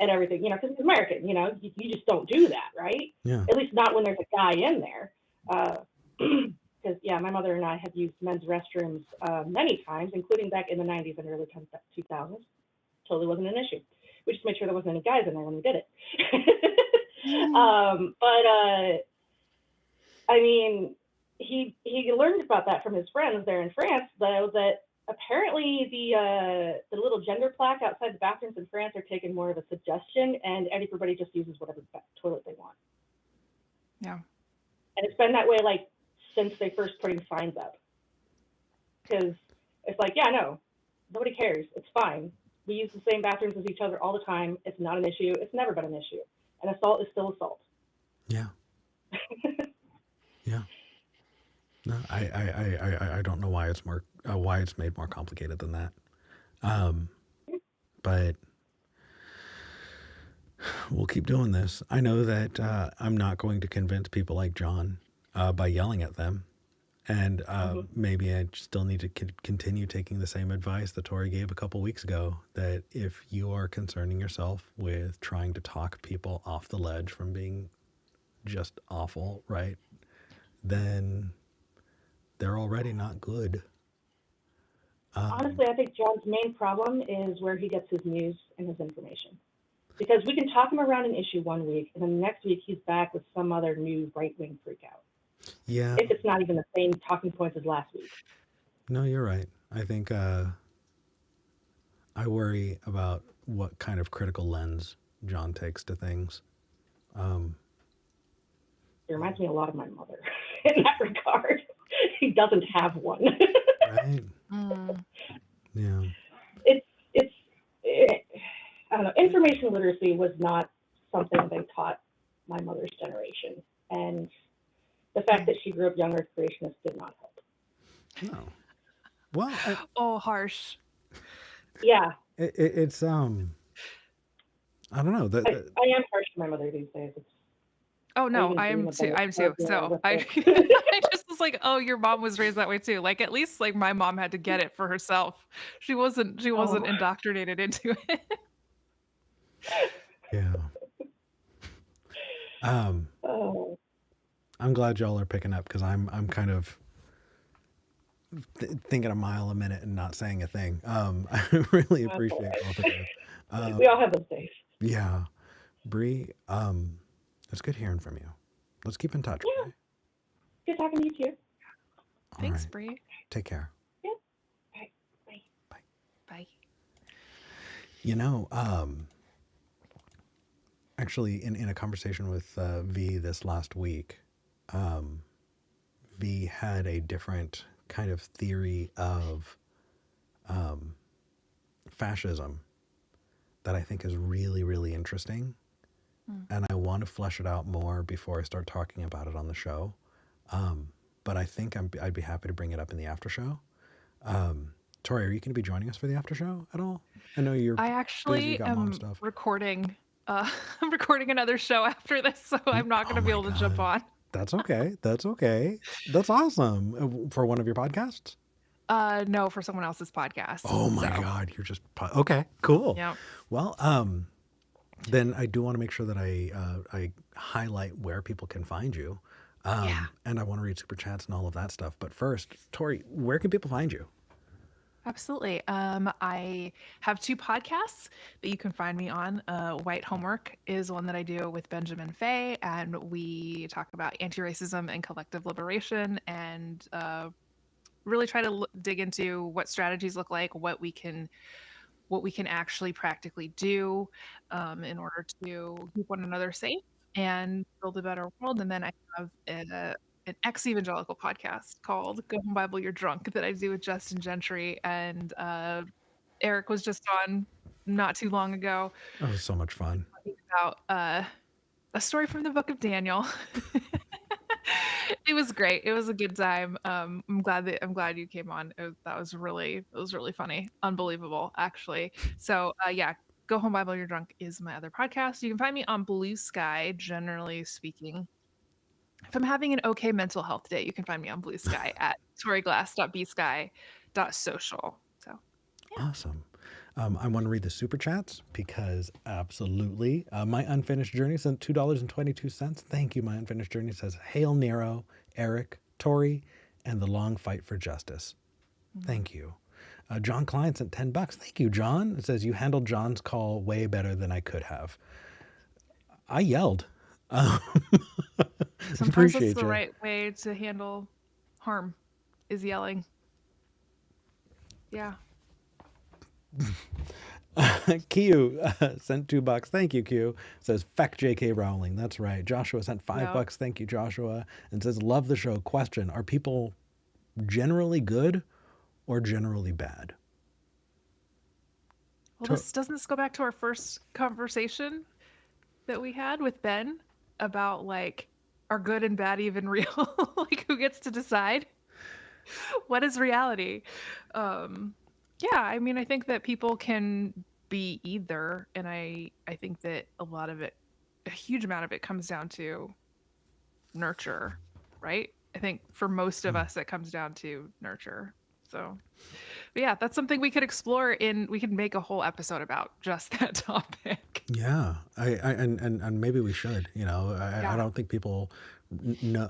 and everything, because he's American, you just don't do that, right? yeah. At least not when there's a guy in there. Because, yeah, my mother and I have used men's restrooms many times, including back in the 90s and early 2000s. Totally wasn't an issue. We just made sure there wasn't any guys in there when we did it. But I mean, he learned about that from his friends there in France, though, that apparently the little gender plaque outside the bathrooms in France are taken more of a suggestion, and everybody just uses whatever toilet they want. Yeah. And it's been that way like since they first putting signs up, because it's like, yeah, no, nobody cares. It's fine. We use the same bathrooms as each other all the time. It's not an issue. It's never been an issue. And assault is still assault. Yeah. Yeah. No, I don't know why it's made more complicated than that. But we'll keep doing this. I know that I'm not going to convince people like John by yelling at them. And maybe I still need to continue taking the same advice that Tori gave a couple weeks ago, that if you are concerning yourself with trying to talk people off the ledge from being just awful, right, then they're already not good. Honestly, I think John's main problem is where he gets his news and his information. Because we can talk him around an issue one week, and then the next week he's back with some other new right-wing freakout. Yeah. If it's not even the same talking points as last week. No, you're right. I think I worry about what kind of critical lens John takes to things. It reminds me a lot of my mother in that regard. He doesn't have one. Right? Yeah. I don't know. Information literacy was not something they taught my mother's generation, and the fact that she grew up young Earth creationist did not help. No. Well, harsh. Yeah. It's I don't know. I am harsh to my mother these days. Oh no, I am too. So I just was like, oh, your mom was raised that way too. Like at least like my mom had to get it for herself. She wasn't indoctrinated into it. Yeah. I'm glad y'all are picking up, because I'm kind of thinking a mile a minute and not saying a thing. I really appreciate both of you. We all have those days. Yeah. Bree, it's good hearing from you. Let's keep in touch. Yeah. Okay? Good talking to you too. Thanks, Bree. Take care. Yeah. Bye. Bye. Bye. You know, actually, in a conversation with V this last week, V had a different kind of theory of fascism that I think is really, really interesting. And I want to flesh it out more before I start talking about it on the show. But I think I'd be happy to bring it up in the after show. Tori, are you going to be joining us for the after show at all? I know you're. I actually am recording. I'm recording another show after this, so I'm not going to be able to jump on. That's okay. That's okay. That's awesome. For one of your podcasts? No, for someone else's podcast. Oh my God, you're just okay. Cool. Yeah. Well, then I do want to make sure that I highlight where people can find you. And I want to read super chats and all of that stuff. But first, Tori, where can people find you? Absolutely. I have 2 podcasts that you can find me on. White Homework is one that I do with Benjamin Fay, and we talk about anti-racism and collective liberation, and really try to dig into what strategies look like, what we can actually practically do in order to keep one another safe and build a better world. And then I have an ex-evangelical podcast called Go Home Bible, You're Drunk, that I do with Justin Gentry, and Eric was just on not too long ago. That was so much fun. Talking about a story from the book of Daniel. It was great. It was a good time. I'm glad you came on. That was really funny. Unbelievable, actually. So yeah, Go Home Bible, You're Drunk is my other podcast. You can find me on Blue Sky, generally speaking. If I'm having an okay mental health day, you can find me on Blue Sky at toryglass.bsky.social. So, yeah. Awesome. I want to read the super chats because absolutely. My Unfinished Journey sent $2.22. Thank you, My Unfinished Journey. It says, Hail Nero, Eric, Tori, and the long fight for justice. Thank you. John Klein sent $10. Thank you, John. It says, you handled John's call way better than I could have. I yelled. Sometimes that's the right way to handle harm is yelling. Yeah. Q sent $2. Thank you, Q. Says feck J.K. Rowling. That's right. Joshua sent $5. Yep. Thank you, Joshua. And says love the show. Question: are people generally good or generally bad? Well, doesn't this go back to our first conversation that we had with Ben about like, are good and bad even real? Like, who gets to decide what is reality? Yeah, I mean, I think that people can be either, and I think that a huge amount of it comes down to nurture, right? I think for most of us, it comes down to nurture. So, but yeah, that's something we could explore we could make a whole episode about just that topic. Yeah, and maybe we should. I Yeah. don't think people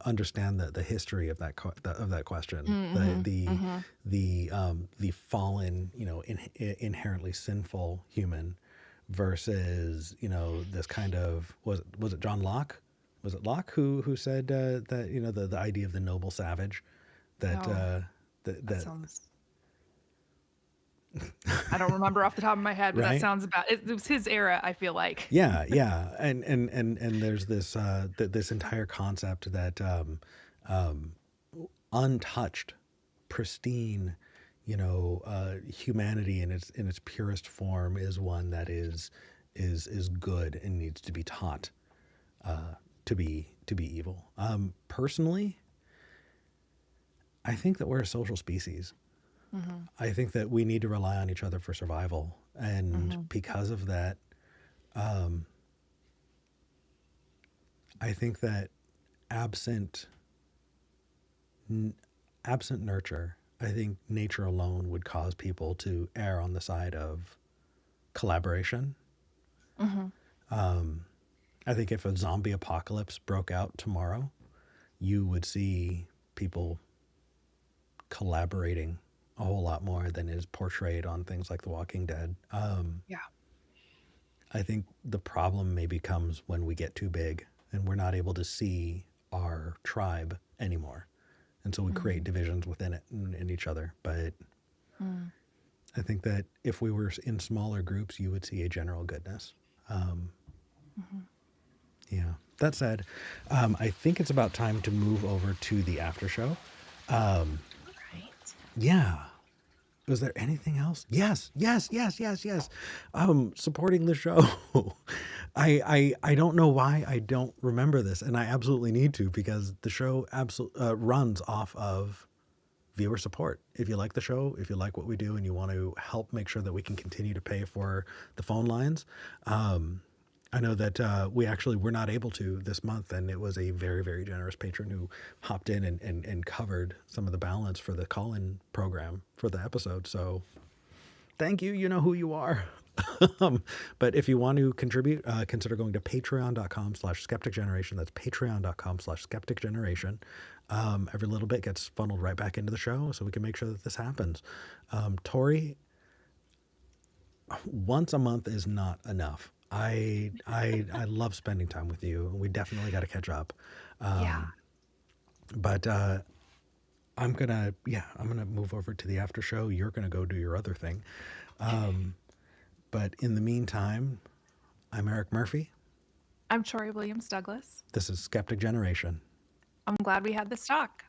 understand the history of that question. Mm-hmm. The Mm-hmm. the fallen, inherently sinful human versus this kind of was it John Locke? Was it Locke who said that the idea of the noble savage that Oh, that that that sounds. I don't remember off the top of my head, but that right? sounds about. It was his era. I feel like. Yeah, and there's this this entire concept that um, untouched, pristine, humanity in its purest form is one that is good and needs to be taught to be evil. Personally, I think that we're a social species. Mm-hmm. I think that we need to rely on each other for survival, and Mm-hmm. because of that, um, I think that absent absent nurture, I think nature alone would cause people to err on the side of collaboration. Mm-hmm. I think if a zombie apocalypse broke out tomorrow, you would see people collaborating a whole lot more than is portrayed on things like The Walking Dead. Yeah. I think the problem maybe comes when we get too big and we're not able to see our tribe anymore. And so we create Mm-hmm. divisions within it and each other. But I think that if we were in smaller groups, you would see a general goodness. Um, Mm-hmm. yeah. That said, I think it's about time to move over to the after show. Right. Yeah. Was there anything else? Yes. Supporting the show. I don't know why I don't remember this, and I absolutely need to because the show runs off of viewer support. If you like the show, if you like what we do, and you want to help make sure that we can continue to pay for the phone lines, I know that we actually were not able to this month, and it was a very, very generous patron who hopped in and covered some of the balance for the call-in program for the episode. So thank you. You know who you are. But if you want to contribute, consider going to patreon.com/skepticgeneration. That's patreon.com/skepticgeneration. Every little bit gets funneled right back into the show so we can make sure that this happens. Tori, once a month is not enough. I love spending time with you. We definitely got to catch up. Yeah. But I'm gonna move over to the after show. You're gonna go do your other thing. But in the meantime, I'm Eric Murphy. I'm Tori Williams Douglas. This is Skeptic Generation. I'm glad we had this talk.